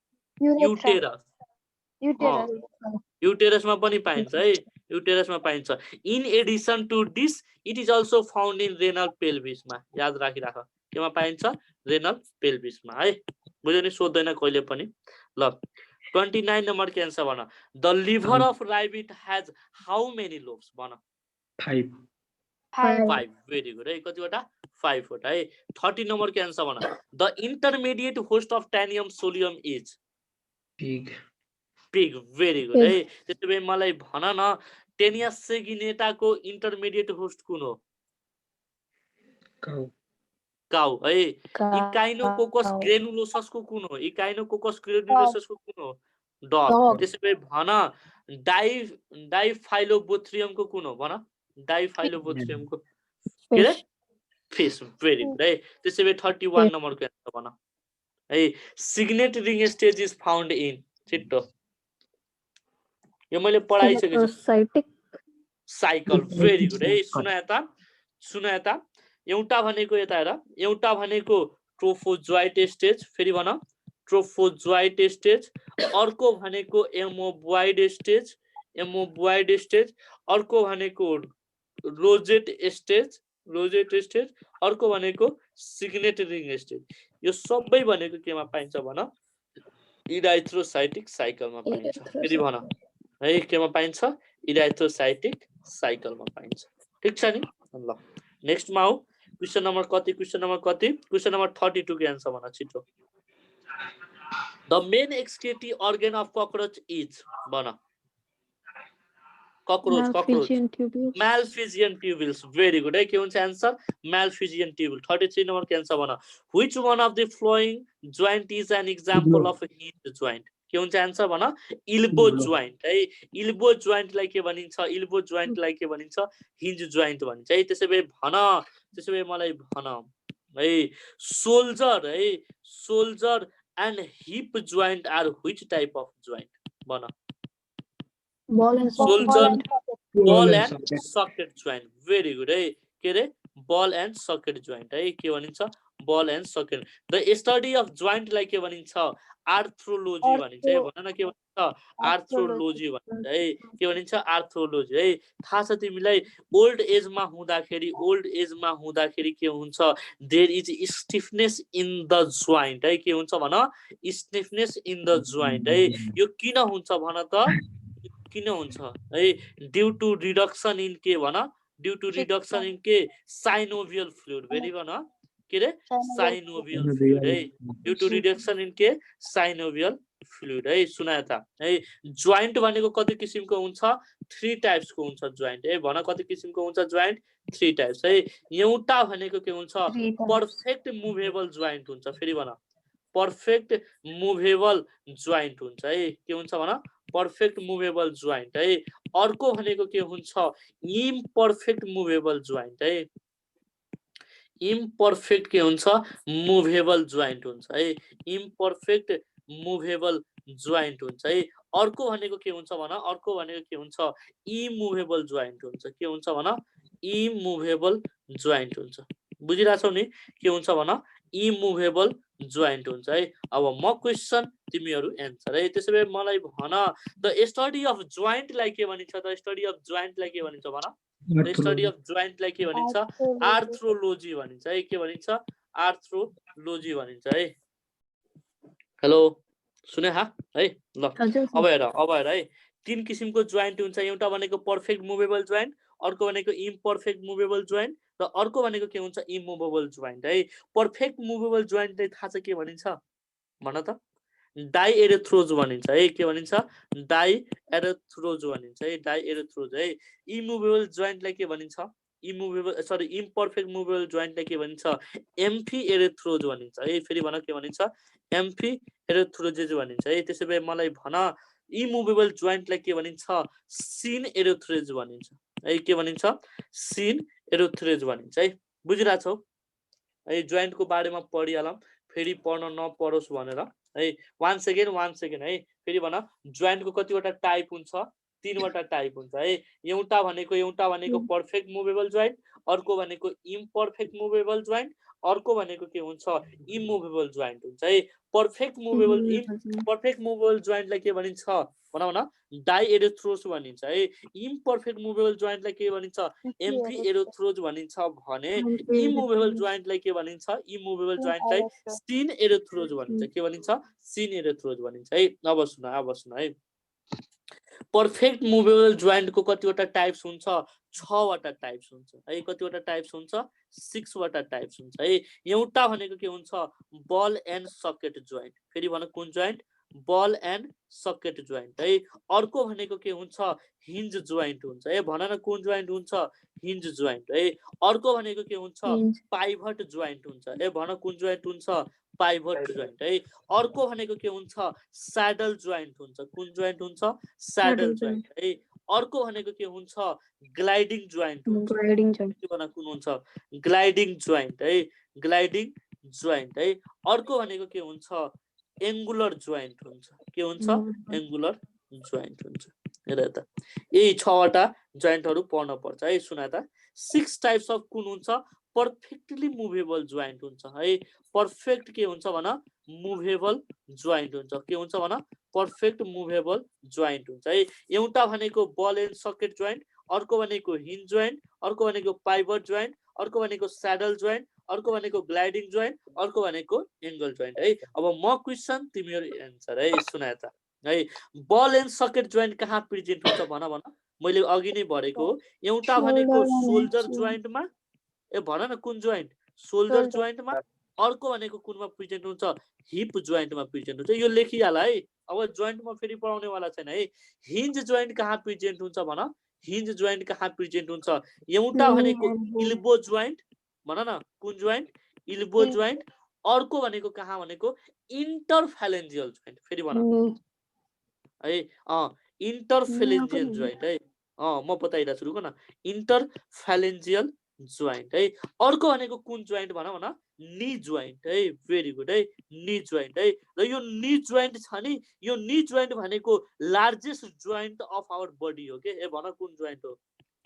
युटेरसमा पनि पाइन्छ है युटेरसमा पाइन्छ in addition to this it is also found in renal पेल्भिसमा याद राखिराख केमा पाइन्छ रेनल पेल्भिसमा है बुझ्यो नि सोध्दैन कहिले पनि ल 29 नम्बरको एन्सर भन the liver of rabbit has how many lobes भन 5 भेरी गुड है कतिवटा 5 वटा है 30 नम्बरको एन्सर भन the intermediate host of Taenia solium is pig very good है त्यसैले मलाई भन न टेनिया सेगिनेटाको इन्टरमिडिएट होस्ट कुन हो काउ है इकाइनोकोकस ग्रेनुलोससको कुन हो इकाइनोकोकस ग्रेनुलोससको कुन हो डग त्यसैले भन डाइफाइलोबोथ्रियमको कुन हो भन डाइफाइलोबोथ्रियमको के रे फिश भेरी गुड है त्यसैले 31 नम्बरको एन्सर भन है signet ring stage is found in छिट्टो यो मैले पढाइसकेको छु साइकल भेरी गुड है सुन यता एउटा भनेको यता हेर एउटा भनेको ट्रोफोजोइट स्टेज फेरि भन ट्रोफोजोइट स्टेज अर्को भनेको एमोबोइड स्टेज अर्को भनेको रोजेट स्टेज अर्को भनेको सिग्नेट रिङ स्टेज यो सबै भनेको केमा पाइन्छ भन इराइथ्रोसाइटिक साइकलमा पाइन्छ फेरि भन है केमा पाइन्छ इराइथ्रोसाइटिक साइकलमा पाइन्छ ठीक छ नि ल नेक्स्टमा आऊ क्वेशन नम्बर कति क्वेशन नम्बर 32 को एन्सर भन छिटो the main excretive organ of cockroach is भन cockroach Malpighian tubules very good है के हुन्छ एन्सर मालफिजियन ट्युबिल 33 नम्बर के एन्सर भन which one of the following joint is an example of a hinge joint के हुन्छ एन्सर भन इल्बो जोइन्ट है इल्बो जोइन्टलाई के भनिन्छ इल्बो जोइन्टलाई के भनिन्छ हिन्ज जोइन्ट भनिन्छ है त्यसैले मलाई भन है shoulder and hip joint are which type of joint भन shoulder ball and socket joint very good है के रे बल एन्ड सकेट जोइन्ट है के भनिन्छ ball and socket the study of जोइन्टलाई के भनिन्छ आर्थ्रोलोजी भनिन्छ है भन न के भनिन्छ आर्थ्रोलोजी भनिन्छ है के भनिन्छ आर्थ्रोलोजी है थाहा छ तिमीलाई ओल्ड एजमा हुँदाखेरि के हुन्छ there is stiffness in the joint है के हुन्छ भन स्टिफनेस इन द जोइन्ट है यो किन हुन्छ भन त किन हुन्छ है ड्यू टु रिडक्सन इन के भन ड्यू टु रिडक्सन इन के साइनोभियल फ्लुइड भेरी भन के रे साइनोभियल फ्लुइड है ड्यू टु रिडक्सन इन के साइनोभियल फ्लुइड है सुनाए त है जोइन्ट भनेको कति किसिमको हुन्छ 3 टाइप्सको हुन्छ जोइन्ट है भन कति किसिमको हुन्छ जोइन्ट 3 टाइप्स है एउटा भनेको के हुन्छ पर्फेक्ट मुभेबल जोइन्ट हुन्छ फेरि भन पर्फेक्ट मुभेबल जोइन्ट हुन्छ है के हुन्छ भन पर्फेक्ट मुभेबल जोइन्ट है अर्को भनेको के हुन्छ इम्परफेक्ट मुभेबल जोइन्ट है इम्परफेक्ट के हुन्छ मुभेबल जोइन्ट हुन्छ है इम्परफेक्ट मुभेबल जोइन्ट हुन्छ है अर्को भनेको के हुन्छ भन अर्को भनेको के हुन्छ इमुभेबल जोइन्ट हुन्छ के हुन्छ भन इमुभेबल जोइन्ट हुन्छ बुझिराछौ नि के हुन्छ भन इमुभेबल जोइन्ट हुन्छ है अब म क्वेशन तिमीहरु एन्सर है त्यसैले मलाई भन द स्टडी अफ जोइन्टलाई के भनिन्छ द स्टडी अफ जोइन्टलाई के भनिन्छ भन द स्टडी अफ जोइन्टलाई के भनिन्छ आर्थ्रोलोजी भनिन्छ है के भनिन्छ आर्थ्रोलोजी भनिन्छ है हेलो सुने हा है ल अब हेर है 3 किसिमको जोइन्ट हुन्छ एउटा भनेको पर्फेक्ट मुभेबल जोइन्ट अर्को भनेको इम्परफेक्ट मुभेबल जोइन्ट र अर्को भनेको के हुन्छ इमुभेबल जोइन्ट है पर्फेक्ट मुभेबल जोइन्टले थाहा छ के भनिन्छ भन त डाइएरेथ्रोज भनिन्छ है के भनिन्छ डाइएरेथ्रोज भनिन्छ है डाइएरेथ्रोज है इमुभेबल जोइन्टलाई के भनिन्छ इम्परफेक्ट मुभेबल जोइन्टलाई के भनिन्छ एम्फिएरेथ्रोज भनिन्छ है फेरि भन के भनिन्छ एम्फिएरेथ्रोजेज भनिन्छ है त्यसैले मलाई भन इमुभेबल जोइन्टलाई के भनिन्छ सिन एरेथ्रोज भनिन्छ है के भनिन्छ सिन एरेथ्रोज भनिन्छ है बुझिराछौ है जोइन्टको बारेमा पढिहालौं फेरि पढ्न नपरोस् भनेर है 1 सेकेन्ड है फेरि भन जोइन्टको कतिवटा टाइप हुन्छ 3 वटा टाइप हुन्छ है एउटा भनेको पर्फेक्ट मुभेबल जोइन्ट अर्को भनेको इम्परफेक्ट मुभेबल जोइन्ट अर्को भनेको के हुन्छ इमुभेबल जोइन्ट हुन्छ है पर्फेक्ट मुभेबल जोइन्टलाई के भनिन्छ भन डाइएरेथ्रोज भनिन्छ है इम्परफेक्ट मुभेबल जोइन्टलाई के भनिन्छ एम्फिएरेथ्रोज भनिन्छ भने इमुभेबल जोइन्टलाई के भनिन्छ इमुभेबल जोइन्टलाई सिन एरेथ्रोज भनिन्छ के भनिन्छ सिन एरेथ्रोज भनिन्छ है अब सुन है पर्फेक्ट मुभेबल जोइन्टको कतिवटा टाइप्स हुन्छ 6 वटा टाइप्स हुन्छ है कतिवटा टाइप्स हुन्छ 6 वटा टाइप्स हुन्छ है एउटा भनेको के हुन्छ बल एन्ड सकेट जोइन्ट फेरि भन कुन joint ball and socket joint है अर्को भनेको के हुन्छ हिन्ज जोइन्ट हुन्छ है भन न कुन जोइन्ट हुन्छ हिन्ज जोइन्ट है अर्को भनेको के हुन्छ पाइभट जोइन्ट हुन्छ है भन कुन जोइन्ट हुन्छ पाइभट जोइन्ट है अर्को भनेको के हुन्छ स्याडल जोइन्ट हुन्छ कुन जोइन्ट हुन्छ स्याडल जोइन्ट है अर्को भनेको के हुन्छ ग्लाइडिङ जोइन्ट हुन्छ भन कुन हुन्छ ग्लाइडिङ जोइन्ट है ग्लाइडिङ जोइन्ट है अर्को भनेको के हुन्छ एंगुलर जोइन्ट हुन्छ के हुन्छ एंगुलर जोइन्ट हुन्छ हेर त यही 6 वटा जोइन्टहरु पढ्न पर्छ है सुना त 6 टाइप्स अफ कुन हुन्छ पर्फेक्टली मुभेबल जोइन्ट हुन्छ है पर्फेक्ट के हुन्छ भन मुभेबल जोइन्ट हुन्छ के हुन्छ भन पर्फेक्ट मुभेबल जोइन्ट हुन्छ है एउटा भनेको बल एन्ड सकेट जोइन्ट अर्को भनेको हिन्ज जोइन्ट अर्को भनेको पाइभट जोइन्ट अर्को भनेको स्याडल जोइन्ट अर्को भनेको ग्लाइडिङ जोइन्ट अर्को भनेको एंगल जोइन्ट है अब म क्वेशन तिमीहरु एन्सर है सुना त है बल एन्ड सकेट जोइन्ट कहाँ प्रेजेन्ट हुन्छ भन मैले अघि नै भनेको एउटा भनेको सोल्जर जोइन्टमा भन न कुन जोइन्ट सोल्जर जोइन्टमा अर्को भनेको कुनमा प्रेजेन्ट हुन्छ हिप जोइन्टमा प्रेजेन्ट हुन्छ यो लेखिहाल है अब जोइन्टमा फेरि पढाउने वाला छैन है हिन्ज जोइन्ट कहाँ प्रेजेन्ट हुन्छ भन हिन्ज जोइन्ट कहाँ प्रेजेन्ट हुन्छ एउटा भनेको इल्बो जोइन्ट भन न कुन जोइन्ट इल्बो जोइन्ट अर्को भनेको कहाँ भनेको इन्टरफेलेन्जियल जोइन्ट फेरि भन है इन्टरफेलेन्जियल जोइन्ट है म बताइरहेको छु रुक न इन्टरफेलेन्जियल जोइन्ट है अर्को भनेको कुन जोइन्ट भनौँ न नी जोइन्ट है भेरी गुड है नी जोइन्ट है र यो नी जोइन्ट छ नि यो नी जोइन्ट भनेको largest joint of our body हो के भन कुन जोइन्ट हो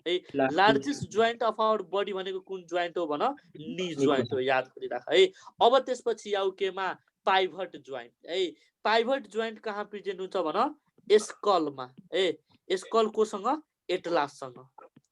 है largest joint of our body भनेको कुन जोइन्ट हो भन नी जोइन्ट हो याद गरिराख है अब त्यसपछि आउ केमा पाइभट जोइन्ट है पाइभट जोइन्ट कहाँ प्रेजेन्ट हुन्छ भन स्कलमा है स्कल कोसँग एटलाससँग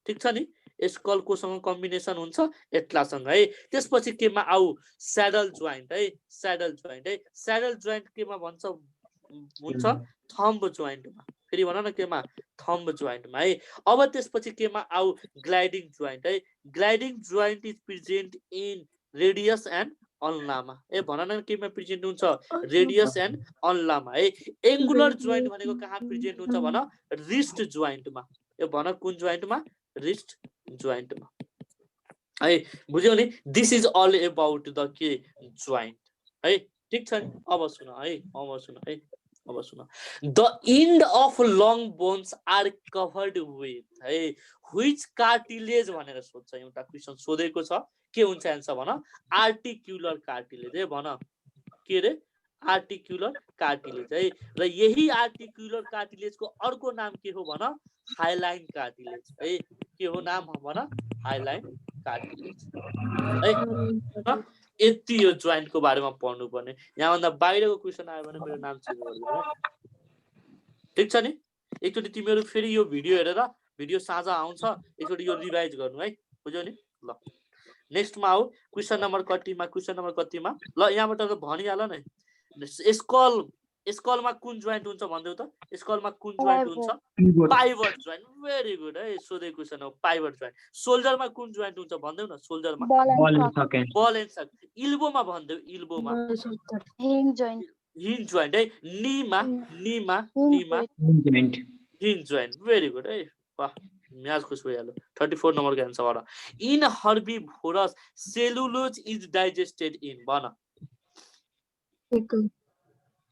ठीक छ नि स्कल कोसँग कम्बिनेसन हुन्छ एटलाससँग है त्यसपछि केमा आउ स्याडल जोइन्ट है स्याडल जोइन्ट है स्याडल जोइन्ट केमा भन्छ हुन्छ थम्ब जोइन्टमा फेरि भन न केमा थम्ब जोइन्टमा है अब त्यसपछि केमा आउ ग्लाइडिङ जोइन्ट है gliding joint is present in radius and अल्नामा भन न केमा प्रेजेन्ट हुन्छ रेडियस एन्ड अल्नामा है एङ्गुलर जोइन्ट भनेको कहाँ प्रेजेन्ट हुन्छ भन रिस्ट जोइन्टमा भन कुन जोइन्टमा रिस्ट जोइन्टमा है बुझ्यौ नि this is all about the के जोइन्ट है ठीक छ नि अब सुन है अब सुन the end of long bones are covered with है व्हिच कार्टिलेज भनेर सोध्छ एउटा क्वेसन सोधेको छ के हुन्छ एन्सर भन आर्टिक्युलर कार्टिलेज है भन के रे आर्टिक्युलर कार्टिलेज है र यही आर्टिक्युलर कार्टिलेजको अर्को नाम के हो भन हाइलाइन कार्टिलेज है के हो नाम भन हाइलाइन कार्टिलेज है यति यो जोइन्टको बारेमा पढ्नु पर्ने यहाँभन्दा बाहिरको क्वेसन आयो भने मेरो नाम चेन्ज गरिदिनु ठीक छ नि एकचोटि तिमीहरू फेरि यो भिडियो हेरेर भिडियो साझा आउँछ एकचोटि यो रिभाइज गर्नु है बुझ्यौ नि ल नेक्स्टमा आऊ क्वेसन नम्बर कतिमा ल यहाँबाट त भनिहाल न स्कलमा कुन जोइन्ट हुन्छ भन्देऊ त स्कलमा कुन जोइन्ट हुन्छ पाइभट जोइन्ट भेरी गुड है सोधे क्वेसन हो पाइभट जोइन्ट सोल्जरमा कुन जोइन्ट हुन्छ भन्देऊ न सोल्जरमा बल एन्ड सक इल्बोमा भन्देऊ इल्बोमा हिन्ज जोइन्ट है नीमा हिन्ज जोइन्ट भेरी गुड है वाह म्याच खुस भइहाल्यो 34 नम्बरको एन्सर भन in herbivorous cellulose is digested in भन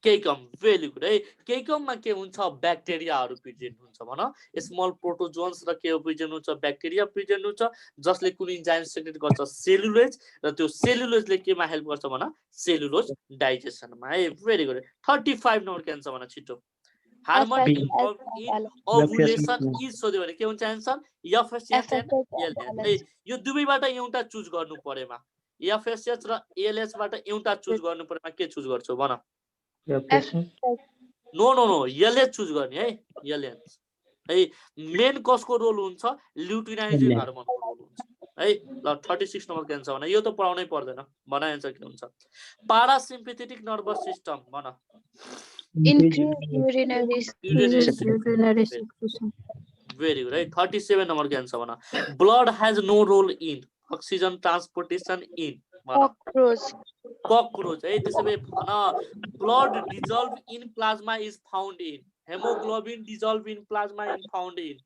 केकम भेरी गुड है केकममा के हुन्छ ब्याक्टेरियाहरू प्रेजेन्ट हुन्छ भन स्मल प्रोटोजोन्स र के प्रेजेन्ट हुन्छ ब्याक्टेरिया प्रेजेन्ट हुन्छ जसले कुन इन्जाइम सेक्रेट गर्छ सेलुलोज र त्यो सेलुलोजले केमा हेल्प गर्छ भन सेलुलोज डाइजेसनमा है भेरी गुड 35 नम्बरको एन्सर भन छिटो hormone involve in ovulation is सोध्यो भने के हुन्छ एन्सर एफएसएच एन्ड एलएच यो दुवैबाट एउटा चुज गर्नु परेमा एफएसएच र एलएच बाट एउटा चुज गर्नु परेमा के चुज गर्छौ भन नो एलएच चुज गर्ने है एलएच है मेन कसको रोल हुन्छ ल्युटिनाइजिङ हार्मोनको रोल हुन्छ है ल 36 नम्बरको एन्सर भन यो त पढाउनै पर्दैन भन एन्सर के हुन्छ पारासिम्पेथेटिक नर्भस सिस्टम भन भेरी गुड है 37 नम्बरको एन्सर भन blood has no role in oxygen transportation in cockroach है त्यसैले भन blood dissolved in plasma is found in haemoglobin dissolved in plasma in found in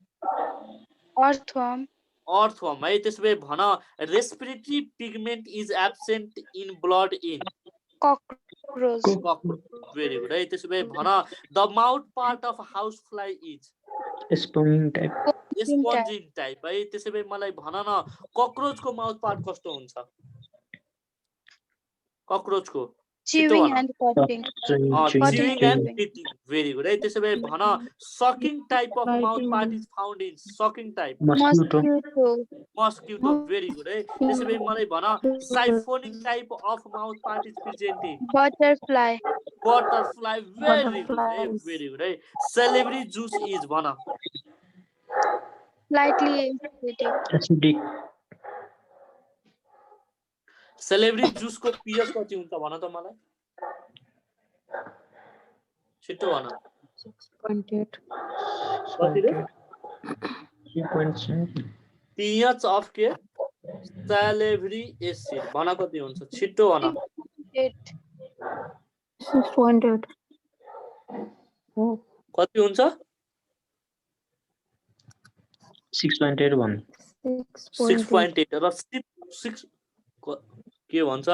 earthworm है त्यसैले भन respiratory pigment is absent in blood in cockroach very good है त्यसैले भन the mouth part of house fly is sponging type है त्यसैले मलाई भन न ककरोचको माउथ पार्ट कस्तो हुन्छ ककरोचको chewing and biting very good है त्यसैले भन sucking type of mouth part is found in sucking type mosquito very good है त्यसैले मलाई भन siphoning type of mouth part is present in butterfly very good है celery juice is भन slightly acidic सेलेब्री जुस को पीएच कति हुन्छ भन त मलाई छिटो भन 6.8 कति रे 3.7 पीएच अफ के सेलेब्री एसिड भन कति हुन्छ छिटो भन 6.8 कति हुन्छ 6.8 भन 6.8 र 6 के भन्छ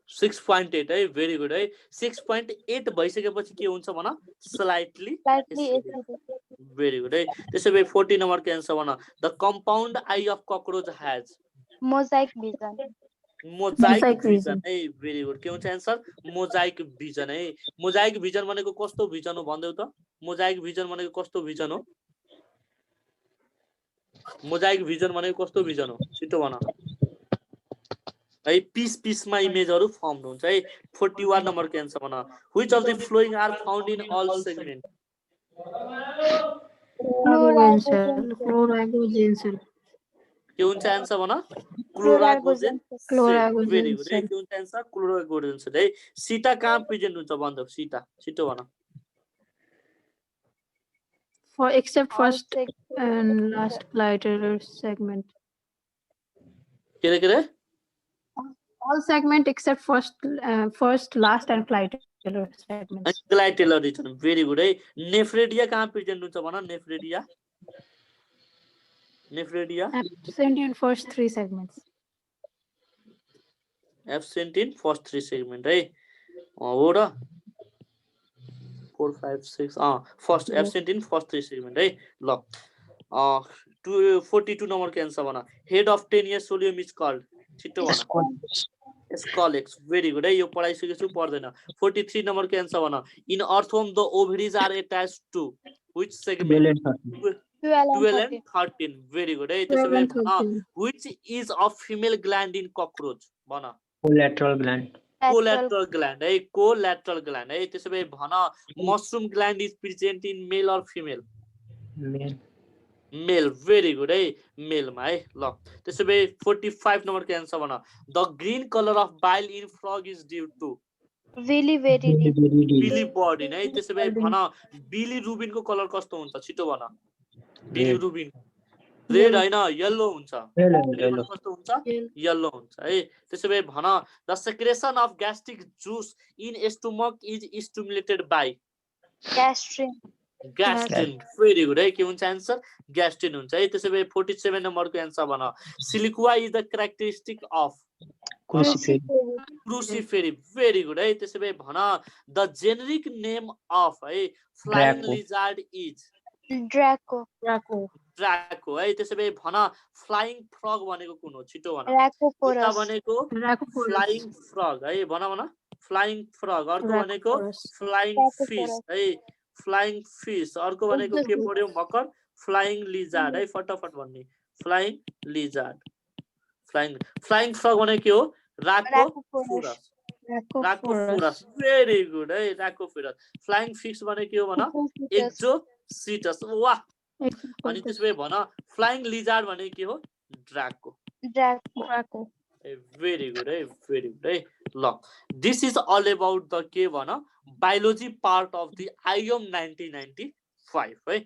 6.8 है भेरी गुड है 6.8 भइसकेपछि के हुन्छ भन slightly Slightly acidic. Very good है त्यसै भए 40 नम्बरको एन्सर भन the compound eye of cockroach has Mosaic vision. Mosaic vision है भेरी गुड के हुन्छ एन्सर मोजाइक भिजन है मोजाइक भिजन भनेको कस्तो भिजन हो भन्देऊ त मोजाइक भिजन भनेको कस्तो भिजन हो मोजाइक भिजन भनेको कस्तो भिजन हो छिटो भन है पीस पीसमा इमेजहरु फर्म हुन्छ है 41 नम्बरको एन्सर भन which of the following are found in all segment Chloragozensal. के हुन्छ एन्सर भन क्लोरागोजेन Chloragozensal. भेरी गुड है के हुन्छ एन्सर क्लोरागोजेन है सीटा कहाँ प्रेजेन्ट हुन्छ भन्दै सीटा छिटो भन For except first and last lateral segment. के रे All segment except first, last, and lateral segments. Clitellar region very good है नेफ्रेडिया कहाँ प्रेजेन्ट हुन्छ भन nephridia nephridia Absent in first 3 segments. Absent in first 3 segment है हो र 4 5 6 first absent in first 3 segment है ल 42 नम्बरको एन्सर भन हेड अफ 10 इयर्स सोलियम इज कल्ड छिटो भन स्कलेक्स भेरी गुड है यो पढाइसकेछु पर्दैन 43 नम्बरको एन्सर भन in earthworm the ovaries are attached to which segment 12 and 13 very good है त्यसो भए भन which is a female gland in cockroach भन Collateral gland. कोल्याटरल ग्ल्यान्ड है कोल्याटरल ग्ल्यान्ड है त्यसो भए भन mushroom gland is present in male or female Male. Male very good है मेलमा है ल त्यसो भए 45 नम्बरको एन्सर भन the green colour of bile in frog is due to Really very deep. Biliverdin है त्यसो भए भन बिली रुबिनको कलर कस्तो हुन्छ छिटो भन बिली Red. रुबिन रेड हैन येलो हुन्छ Yellow. Bile Yellow. कस्तो हुन्छ येलो हुन्छ है त्यसो भए भन the secretion of gastric juice in stomach is stimulated by Gastrin. Gastrin very good है के हुन्छ एन्सर ग्यास्ट्रिन हुन्छ है त्यसो भए 47 नम्बरको एन्सर भन siliqua is the characteristic of Crucifix. Cruciferae very good है त्यसो भए भन द जेनेरिक नेम अफ है flying Draco. Lizard is Draco. Draco है त्यसो भए भन फ्लाइङ फ्रग भनेको कुन हो छिटो भन Rhacoporus. एउटा भनेको Rhacoporus. फ्लाइङ फ्रग है भन फ्लाइङ फ्रग अर्को भनेको Rhacoporus. फ्लाइङ फिस है फ्लाइङ फिस अर्को भनेको के पढ्यौ भर्खर फ्लाइङ लिजार्ड है फटाफट भन्ने फ्लाइङ लिजार्ड फ्लाइङ फ्रग भनेको के हो राकोफोरस राकोफोरस भेरी गुड है राकोफोरस फ्लाइङ फिस भनेको के हो भन एक्जोसिटस वाह अनि त्यसो भए भन फ्लाइङ लिजार्ड भनेको के हो ड्राको Draco. भेरी गुड है भेरी गुड है ल this is all about the के भन biology part of the IM 1995 है